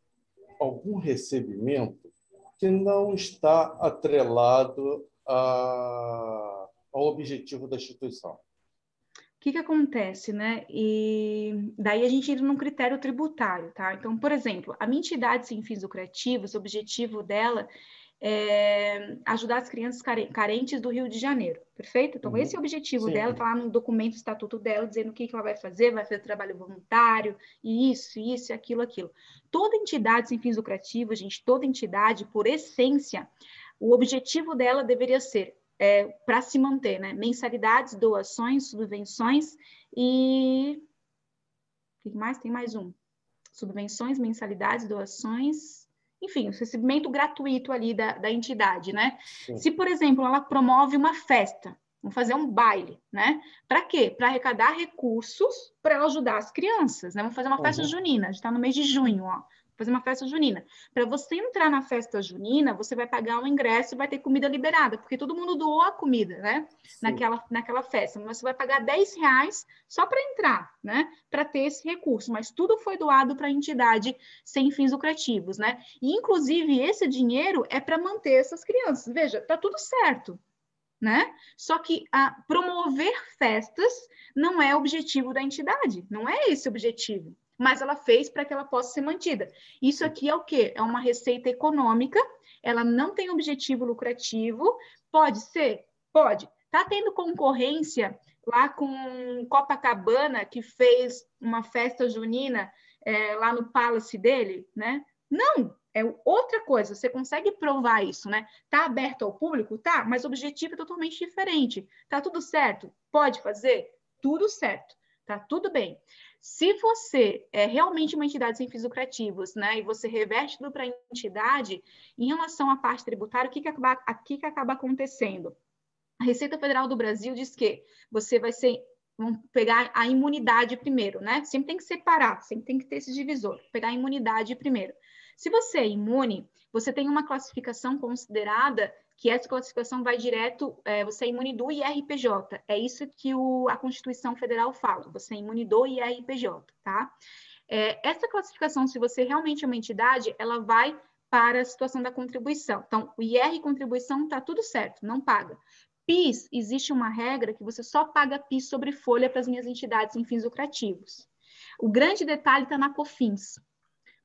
algum recebimento que não está atrelado ao objetivo da instituição. O que acontece, né? E daí a gente entra num critério tributário, tá? Então, por exemplo, a minha entidade sem fins lucrativos, o objetivo dela é ajudar as crianças carentes do Rio de Janeiro, perfeito? Então, esse é o objetivo dela, tá lá no documento, estatuto dela, dizendo o que ela vai fazer trabalho voluntário, e isso, aquilo. Toda entidade sem fins lucrativos, gente, toda entidade, por essência, o objetivo dela deveria ser para se manter, né? Mensalidades, doações, subvenções e... O que mais? Tem mais um. Subvenções, mensalidades, doações... Enfim, o recebimento gratuito ali da entidade, né? Sim. Se, por exemplo, ela promove uma festa, vamos fazer um baile, né? Para quê? Para arrecadar recursos para ajudar as crianças, né? Vamos fazer uma festa junina, a gente está no mês de junho, ó. Fazer uma festa junina. Para você entrar na festa junina, você vai pagar um ingresso e vai ter comida liberada, porque todo mundo doou a comida, né? Naquela festa. Mas você vai pagar R$10 só para entrar, né? Para ter esse recurso. Mas tudo foi doado para a entidade sem fins lucrativos, né? E, inclusive, esse dinheiro é para manter essas crianças. Veja, tá tudo certo, né? Só que promover festas não é objetivo da entidade, não é esse o objetivo. Mas ela fez para que ela possa ser mantida. Isso aqui é o quê? É uma receita econômica, ela não tem objetivo lucrativo. Pode ser? Pode. Está tendo concorrência lá com Copacabana, que fez uma festa junina lá no Palace dele, né? Não, é outra coisa, você consegue provar isso, né? Está aberto ao público? Tá, mas o objetivo é totalmente diferente. Tá tudo certo? Pode fazer? Tudo certo, tá tudo bem. Se você é realmente uma entidade sem fins lucrativos, né, e você reverte tudo para a entidade, em relação à parte tributária, o que que acaba acontecendo? A Receita Federal do Brasil diz que você vai ser, vamos pegar a imunidade primeiro, né? Sempre tem que separar, sempre tem que ter esse divisor, pegar a imunidade primeiro. Se você é imune, você tem uma classificação considerada que essa classificação vai direto, você é imune do IRPJ. É isso que a Constituição Federal fala, você é imune do IRPJ, tá? Essa classificação, se você realmente é uma entidade, ela vai para a situação da contribuição. Então, o IR e contribuição está tudo certo, não paga. PIS, existe uma regra que você só paga PIS sobre folha para as minhas entidades sem fins lucrativos. O grande detalhe está na COFINS.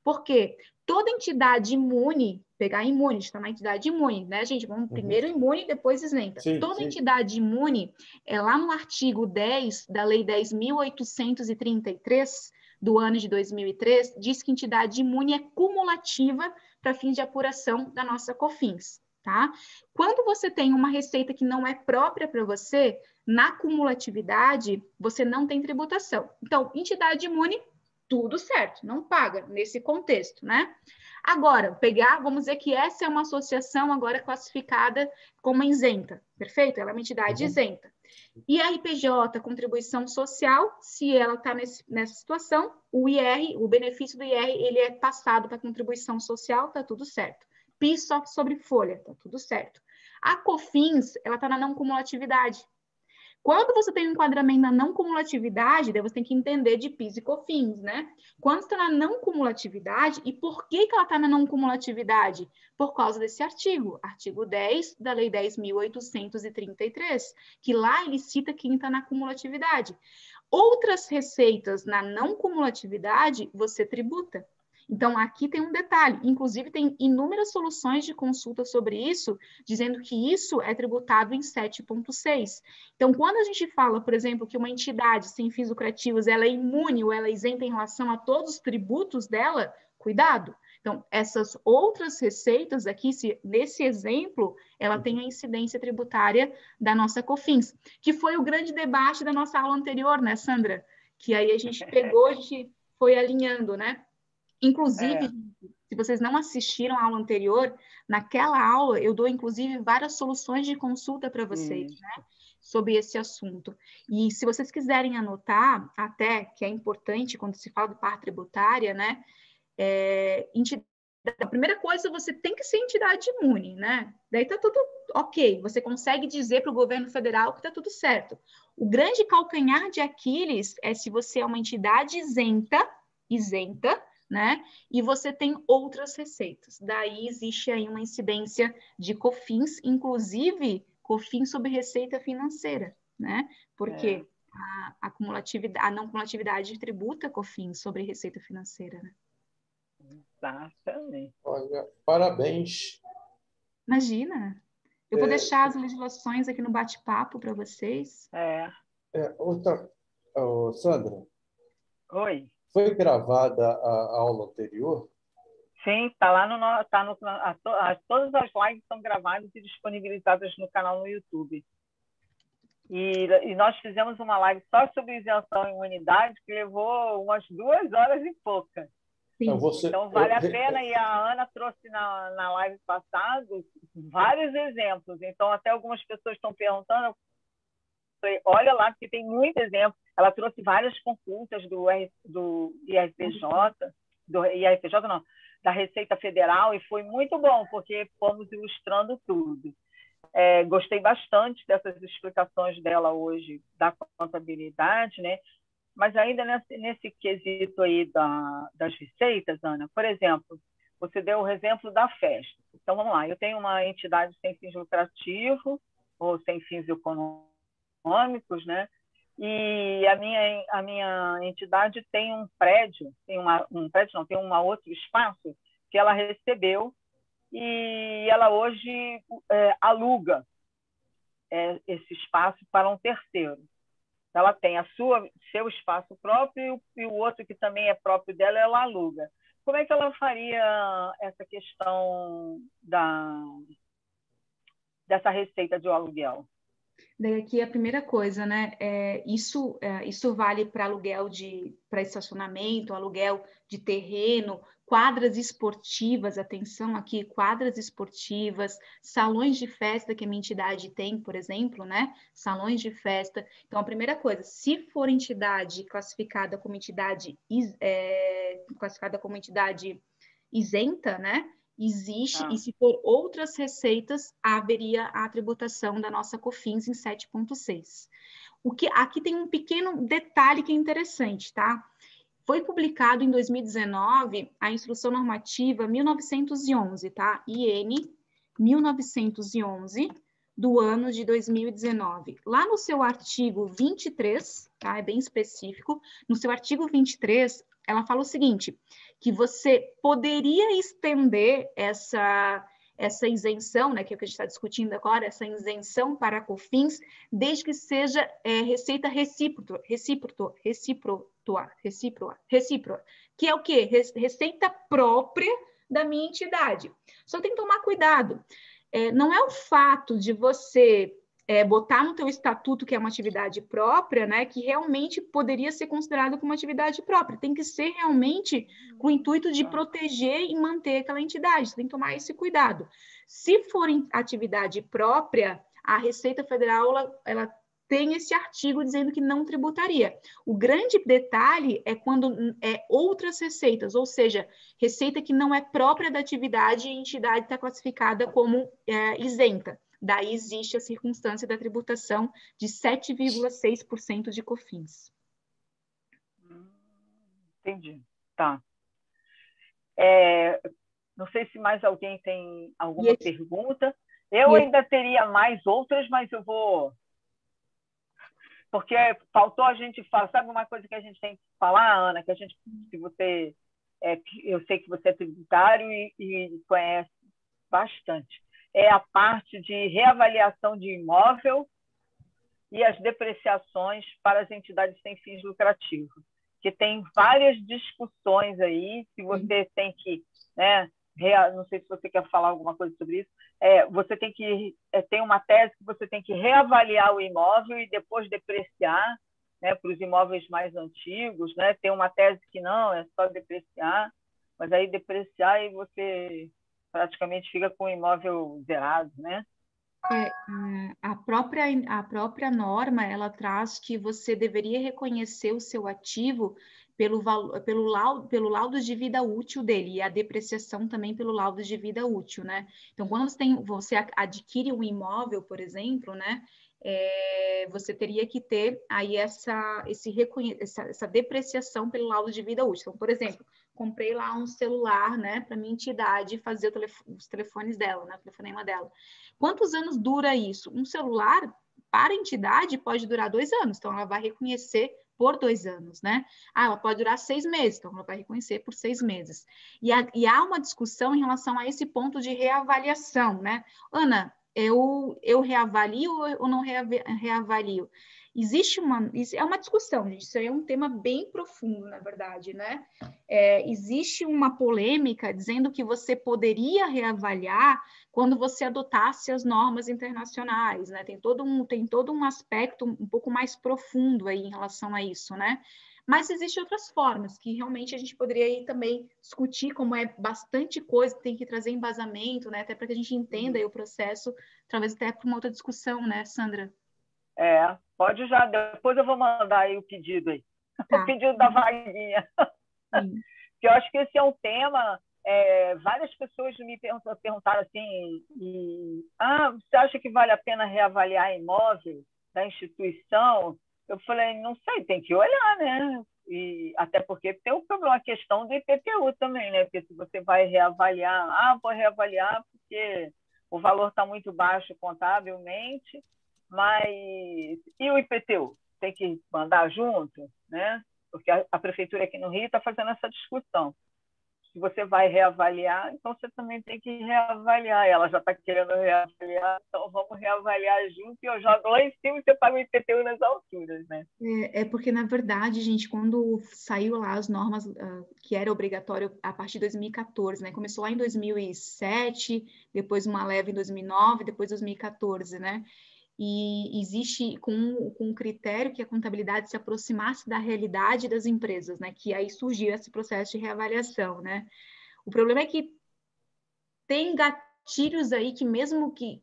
Por quê? Toda entidade imune, pegar imune, está na entidade imune, né, gente? Vamos primeiro imune, depois isenta. Toda entidade imune, lá no artigo 10 da Lei 10.833, do ano de 2003, diz que entidade imune é cumulativa para fins de apuração da nossa COFINS. Tá? Quando você tem uma receita que não é própria para você, na cumulatividade, você não tem tributação. Então, entidade imune, tudo certo, não paga nesse contexto, né? Agora, vamos dizer que essa é uma associação agora classificada como isenta, perfeito? Ela é uma entidade isenta. IRPJ, contribuição social, se ela está nessa situação, o IR, o benefício do IR, ele é passado para contribuição social, tá tudo certo. PIS só sobre folha, tá tudo certo. A COFINS, ela está na não cumulatividade. Quando você tem um enquadramento na não cumulatividade, daí você tem que entender de PIS e COFINS, né? Quando está na não cumulatividade, e por que ela está na não cumulatividade? Por causa desse artigo 10 da Lei 10.833, que lá ele cita quem está na cumulatividade. Outras receitas na não cumulatividade, você tributa. Então, aqui tem um detalhe, inclusive tem inúmeras soluções de consulta sobre isso, dizendo que isso é tributado em 7.6. Então, quando a gente fala, por exemplo, que uma entidade sem fins lucrativos, ela é imune ou ela é isenta em relação a todos os tributos dela, cuidado. Então, essas outras receitas aqui, nesse exemplo, ela tem a incidência tributária da nossa COFINS, que foi o grande debate da nossa aula anterior, né, Sandra? Que aí a gente pegou, a gente foi alinhando, né? Inclusive, se vocês não assistiram a aula anterior, naquela aula eu dou, inclusive, várias soluções de consulta para vocês, né, sobre esse assunto. E se vocês quiserem anotar, até, que é importante quando se fala de parte tributária, né, a primeira coisa, você tem que ser entidade imune, né? Daí tá tudo ok, você consegue dizer para o governo federal que tá tudo certo. O grande calcanhar de Aquiles é se você é uma entidade isenta, né? E você tem outras receitas. Daí existe aí uma incidência de COFINS, inclusive COFINS sobre receita financeira, né? Porque a não cumulatividade tributa COFINS sobre receita financeira, né? Exatamente. Olha, parabéns. Imagina. Eu vou deixar as legislações aqui no bate-papo para vocês. Sandra. Oi. Foi gravada a aula anterior? Sim, está lá todas as lives são gravadas e disponibilizadas no canal no YouTube. E nós fizemos uma live só sobre isenção e imunidade que levou umas 2 horas e pouca. Então, vale a pena. E a Ana trouxe na live passada vários exemplos. Então, até algumas pessoas estão perguntando. Olha lá, porque tem muito exemplo. Ela trouxe várias consultas do IRPJ, da Receita Federal, e foi muito bom, porque fomos ilustrando tudo. Gostei bastante dessas explicações dela hoje, da contabilidade, né? Mas ainda nesse quesito aí das receitas, Ana, por exemplo, você deu o exemplo da festa. Então, vamos lá, eu tenho uma entidade sem fins lucrativos ou sem fins econômicos, né? E a minha entidade tem um prédio, tem um outro espaço que ela recebeu e ela hoje aluga esse espaço para um terceiro. Ela tem seu espaço próprio e o outro que também é próprio dela, ela aluga. Como é que ela faria essa questão dessa receita de aluguel? Daí aqui a primeira coisa, né? Isso vale para aluguel para estacionamento, aluguel de terreno, quadras esportivas, atenção aqui, quadras esportivas, salões de festa que a minha entidade tem, por exemplo, né? Salões de festa. Então, a primeira coisa, se for entidade classificada como entidade isenta, né? Existe, e se for outras receitas, haveria a tributação da nossa COFINS em 7,6. Aqui tem um pequeno detalhe que é interessante, tá? Foi publicado em 2019 a Instrução Normativa 1911, tá? IN 1911, do ano de 2019. Lá no seu artigo 23, tá? É bem específico. No seu artigo 23, ela fala o seguinte, que você poderia estender essa isenção, né, que é o que a gente está discutindo agora, essa isenção para COFINS, desde que seja receita recíproca, que é o quê? Receita própria da minha entidade. Só tem que tomar cuidado. Não é o fato de você botar no teu estatuto que é uma atividade própria, né, que realmente poderia ser considerado como uma atividade própria. Tem que ser realmente com o intuito de proteger e manter aquela entidade. Você tem que tomar esse cuidado. Se for atividade própria, a Receita Federal ela tem esse artigo dizendo que não tributaria. O grande detalhe é quando outras receitas, ou seja, receita que não é própria da atividade e a entidade está classificada como isenta. Daí existe a circunstância da tributação de 7,6% de COFINS. Entendi. Tá. Não sei se mais alguém tem alguma pergunta. Eu ainda teria mais outras, mas eu vou... Porque faltou a gente falar... Sabe uma coisa que a gente tem que falar, Ana? Que a gente, se você... eu sei que você é tributário e conhece bastante. É a parte de reavaliação de imóvel e as depreciações para as entidades sem fins lucrativos, que tem várias discussões aí, se você tem que, né, não sei se você quer falar alguma coisa sobre isso, você tem que, tem uma tese que você tem que reavaliar o imóvel e depois depreciar, né, para os imóveis mais antigos, né, tem uma tese que não, é só depreciar, mas aí depreciar e você praticamente fica com o imóvel zerado, né? A própria norma, ela traz que você deveria reconhecer o seu ativo pelo laudo de vida útil dele, e a depreciação também pelo laudo de vida útil, né? Então, quando você adquire um imóvel, por exemplo, né? Você teria que ter aí essa depreciação pelo laudo de vida útil. Então, por exemplo, comprei lá um celular, né, para minha entidade fazer os telefones dela, né, o telefonema dela. Quantos anos dura isso? Um celular para a entidade pode durar 2 anos, então ela vai reconhecer por 2 anos, né? Ela pode durar 6 meses, então ela vai reconhecer por 6 meses. E há uma discussão em relação a esse ponto de reavaliação, né? Ana, eu reavalio ou não reavalio? Existe é uma discussão, gente, isso aí é um tema bem profundo, na verdade, né? Existe uma polêmica dizendo que você poderia reavaliar quando você adotasse as normas internacionais, né? Tem todo um aspecto um pouco mais profundo aí em relação a isso, né? Mas existem outras formas que realmente a gente poderia aí também discutir, como é bastante coisa, tem que trazer embasamento, né? Até para que a gente entenda aí o processo, talvez até para uma outra discussão, né, Sandra? Pode já, depois eu vou mandar aí o pedido aí. Tá. O pedido da vaguinha. Sim. Que eu acho que esse é um tema, várias pessoas me perguntaram assim, você acha que vale a pena reavaliar imóvel da instituição? Eu falei, não sei, tem que olhar, né? E até porque tem um problema, a questão do IPTU também, né? Porque se você vai reavaliar, vou reavaliar porque o valor está muito baixo contabilmente, mas e o IPTU? Tem que mandar junto, né? Porque a prefeitura aqui no Rio está fazendo essa discussão. Se você vai reavaliar, então você também tem que reavaliar. Ela já está querendo reavaliar, então vamos reavaliar junto e eu jogo lá em cima e você paga o IPTU nas alturas, né? Porque, na verdade, gente, quando saiu lá as normas que era obrigatório a partir de 2014, né? Começou lá em 2007, depois uma leve em 2009, depois 2014, né? e existe com um critério que a contabilidade se aproximasse da realidade das empresas, né? Que aí surgiu esse processo de reavaliação, né? O problema é que tem gatilhos aí que mesmo que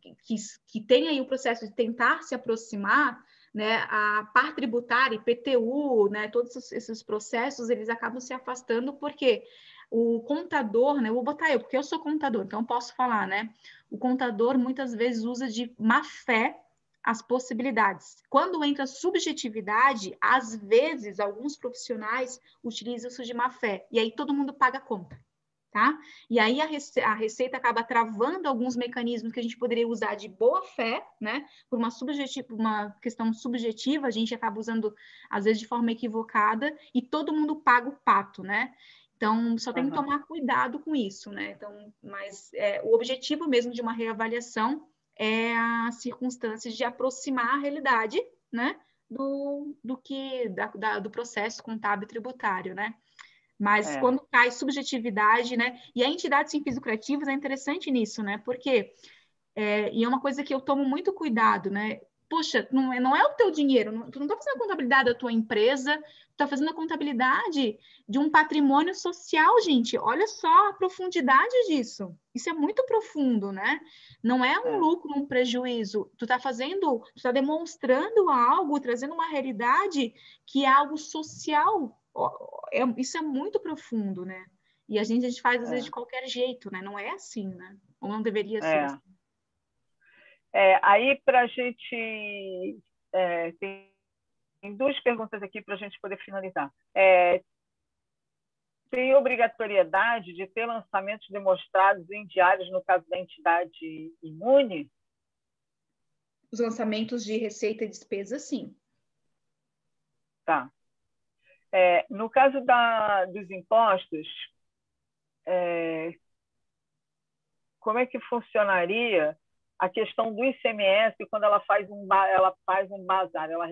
tenha aí o processo de tentar se aproximar, né, a par tributária, IPTU, né, todos esses processos, eles acabam se afastando porque o contador, né, eu vou botar eu, porque eu sou contador, então eu posso falar, né, o contador muitas vezes usa de má fé as possibilidades. Quando entra subjetividade, às vezes alguns profissionais utilizam isso de má fé, e aí todo mundo paga a conta. Tá? E aí a Receita acaba travando alguns mecanismos que a gente poderia usar de boa fé, né? Por uma questão subjetiva, a gente acaba usando, às vezes, de forma equivocada, e todo mundo paga o pato, né? Então, só tem que tomar cuidado com isso, né? Então, mas o objetivo mesmo de uma reavaliação é as circunstâncias de aproximar a realidade, né? Do processo contábil tributário, né? Mas quando cai subjetividade, né? E a entidade sem fins lucrativos é interessante nisso, né? Porque, e é uma coisa que eu tomo muito cuidado, né? Poxa, não é o teu dinheiro, tu não está fazendo a contabilidade da tua empresa, tu está fazendo a contabilidade de um patrimônio social, gente. Olha só a profundidade disso. Isso é muito profundo, né? Não é um lucro, um prejuízo. Tu está demonstrando algo, trazendo uma realidade que é algo social. Isso é muito profundo, né? E a gente faz, às vezes, de qualquer jeito, né? Não é assim, né? Ou não deveria ser assim. Aí, para a gente... tem duas perguntas aqui para a gente poder finalizar. Tem obrigatoriedade de ter lançamentos demonstrados em diários no caso da entidade imune? Os lançamentos de receita e despesa, sim. Tá. No caso dos impostos, como é que funcionaria a questão do ICMS quando ela faz um bazar? Ela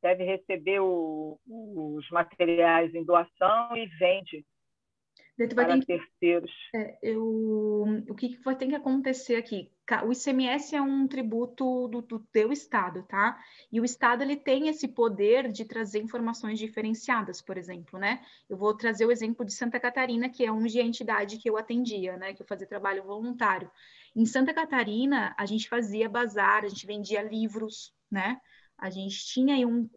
deve receber os materiais em doação e vende para terceiros. O que tem que acontecer aqui? O ICMS é um tributo do teu estado, tá? E o estado ele tem esse poder de trazer informações diferenciadas, por exemplo, né? Eu vou trazer o exemplo de Santa Catarina, que é onde a entidade que eu atendia, né? Que eu fazia trabalho voluntário. Em Santa Catarina, a gente fazia bazar, a gente vendia livros, né? A gente tinha aí um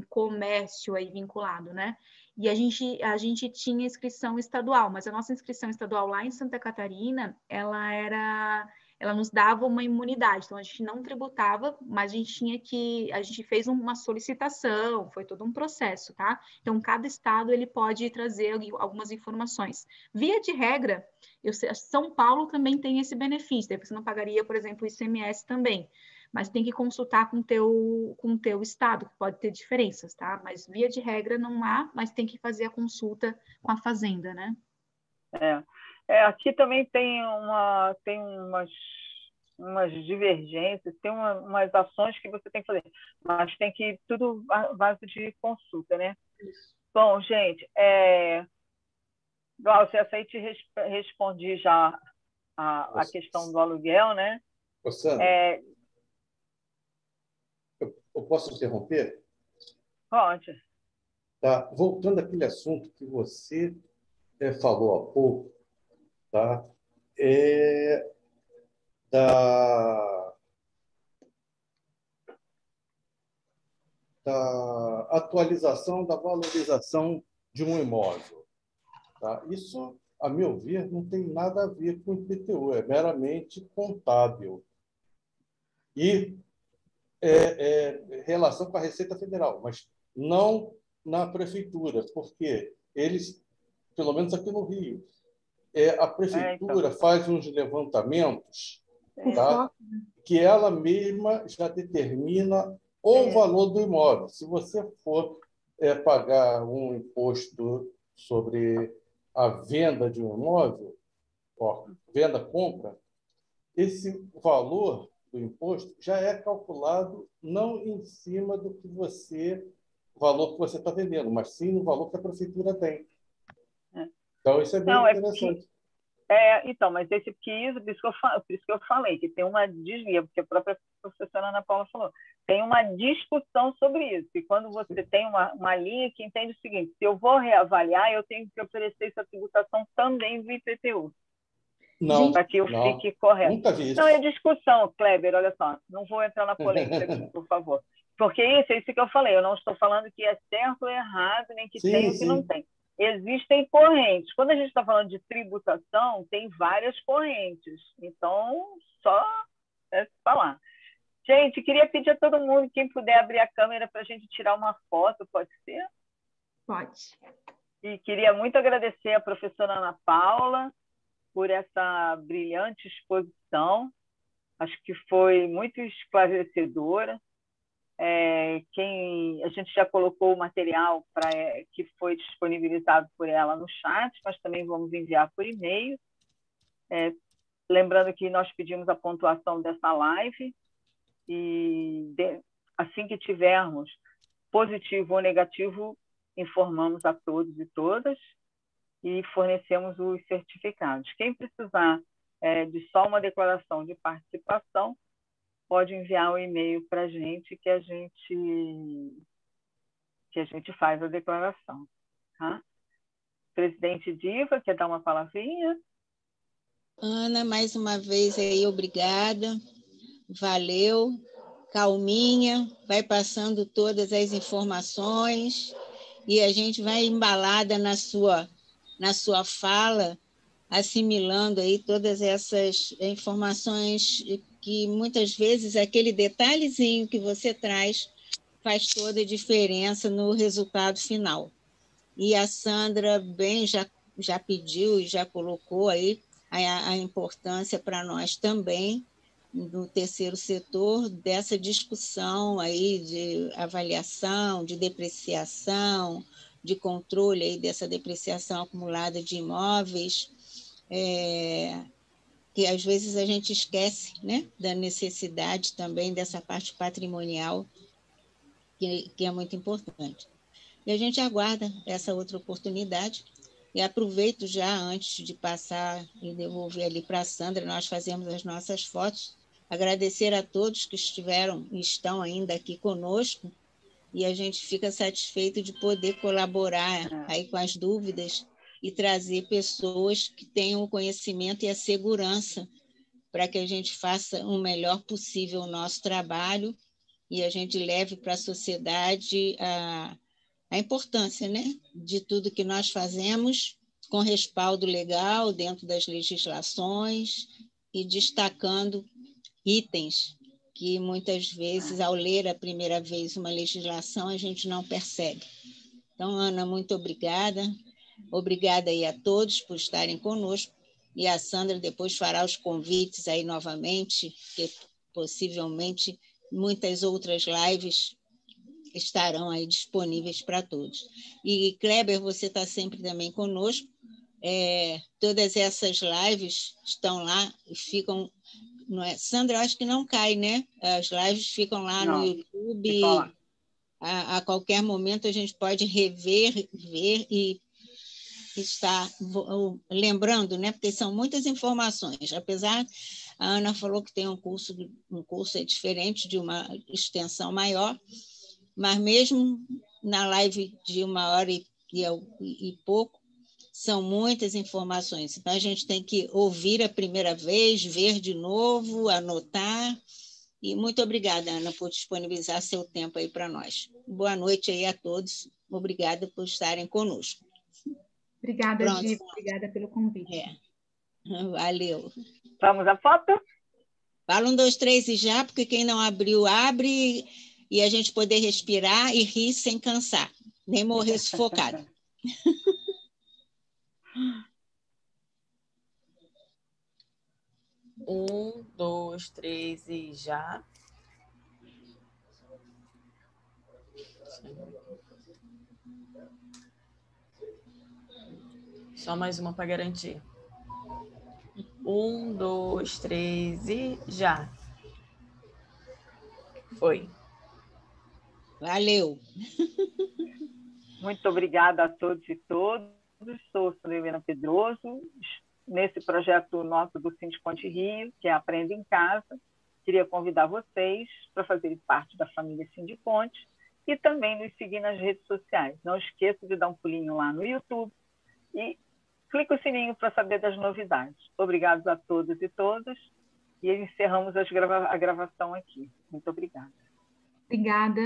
comércio aí vinculado, né? E a gente tinha inscrição estadual, mas a nossa inscrição estadual lá em Santa Catarina, ela nos dava uma imunidade, então a gente não tributava, mas a gente fez uma solicitação, foi todo um processo, tá? Então cada estado ele pode trazer algumas informações. Via de regra, São Paulo também tem esse benefício, daí você não pagaria, por exemplo, o ICMS também. Mas tem que consultar com o teu estado, que pode ter diferenças, tá? Mas via de regra não há, mas tem que fazer a consulta com a fazenda, né? Aqui também tem umas divergências, tem umas ações que você tem que fazer, mas tem que tudo à base de consulta, né? Isso. Bom, gente, Glaucio, essa aí te respondi já a questão do aluguel, né? Sandra, eu posso interromper? Pode. Tá? Voltando àquele assunto que você falou há pouco, tá? Da atualização da valorização de um imóvel. Tá? Isso, a meu ver, não tem nada a ver com o IPTU, é meramente contábil. E relação com a Receita Federal, mas não na prefeitura, porque eles, pelo menos aqui no Rio, a prefeitura faz uns levantamentos, tá? Que ela mesma já determina o valor do imóvel. Se você for pagar um imposto sobre a venda de um imóvel, venda-compra, esse valor do imposto já é calculado não em cima do valor que você está vendendo, mas sim no valor que a prefeitura tem. Então, isso é bem interessante. Então, mas por isso que eu falei, que tem uma desvia, porque a própria professora Ana Paula falou, tem uma discussão sobre isso, e quando você tem uma linha que entende o seguinte, se eu vou reavaliar, eu tenho que oferecer essa tributação também do IPTU. Não, para que eu fique correto. Nunca vi isso. Não, é discussão, Kleber, olha só, não vou entrar na polêmica aqui, por favor. Porque isso é isso que eu falei, eu não estou falando que é certo ou errado, nem que tem ou que não tem. Existem correntes. Quando a gente está falando de tributação, tem várias correntes. Então, só falar. Gente, queria pedir a todo mundo, quem puder abrir a câmera para a gente tirar uma foto, pode ser? Pode. E queria muito agradecer a professora Ana Paula por essa brilhante exposição. Acho que foi muito esclarecedora. A gente já colocou o material que foi disponibilizado por ela no chat, mas também vamos enviar por e-mail. Lembrando que nós pedimos a pontuação dessa live e assim que tivermos positivo ou negativo, informamos a todos e todas e fornecemos os certificados. Quem precisar de só uma declaração de participação, pode enviar um e-mail para a gente que a gente faz a declaração. Tá? Presidente Diva, quer dar uma palavrinha? Ana, mais uma vez aí, obrigada. Valeu. Calminha, vai passando todas as informações e a gente vai embalada na sua fala, assimilando aí todas essas informações que muitas vezes aquele detalhezinho que você traz faz toda a diferença no resultado final. E a Sandra bem já pediu e já colocou aí a importância para nós também, no terceiro setor, dessa discussão aí de avaliação, de depreciação, de controle aí dessa depreciação acumulada de imóveis, que às vezes a gente esquece, né, da necessidade também dessa parte patrimonial, que é muito importante. E a gente aguarda essa outra oportunidade. E aproveito já, antes de passar e devolver ali para a Sandra, nós fazemos as nossas fotos, agradecer a todos que estiveram e estão ainda aqui conosco, e a gente fica satisfeito de poder colaborar aí com as dúvidas e trazer pessoas que tenham o conhecimento e a segurança para que a gente faça o melhor possível o nosso trabalho e a gente leve para a sociedade a importância, né, de tudo que nós fazemos com respaldo legal dentro das legislações e destacando itens que muitas vezes, ao ler a primeira vez uma legislação, a gente não percebe. Então, Ana, muito obrigada. Obrigada aí a todos por estarem conosco. E a Sandra depois fará os convites aí novamente, que possivelmente muitas outras lives estarão aí disponíveis para todos. E, Kleber, você está sempre também conosco. Todas essas lives estão lá e ficam... Não é? Sandra, acho que não cai, né? As lives ficam lá no YouTube. A qualquer momento a gente pode rever, ver e estar lembrando, né? Porque são muitas informações. Apesar, a Ana falou que tem um curso é diferente, de uma extensão maior, mas mesmo na live de 1h e pouco, são muitas informações. Então, a gente tem que ouvir a primeira vez, ver de novo, anotar. E muito obrigada, Ana, por disponibilizar seu tempo aí para nós. Boa noite aí a todos. Obrigada por estarem conosco. Obrigada, Gi. Obrigada pelo convite. Valeu. Vamos à foto? Fala 1, 2, 3 e já, porque quem não abriu, abre, e a gente poder respirar e rir sem cansar, nem morrer sufocado. 1, 2, 3 e já. Só mais uma para garantir. 1, 2, 3 e já. Foi. Valeu. Muito obrigada a todos e todas. Sou Sandra Helena Pedroso. nesse projeto nosso do Sindiponte Rio, que é Aprenda em Casa. Queria convidar vocês para fazerem parte da família Sindiponte e também nos seguir nas redes sociais. Não esqueça de dar um pulinho lá no YouTube e clique o sininho para saber das novidades. Obrigados a todos e todas. E encerramos a gravação aqui. Muito obrigada. Obrigada.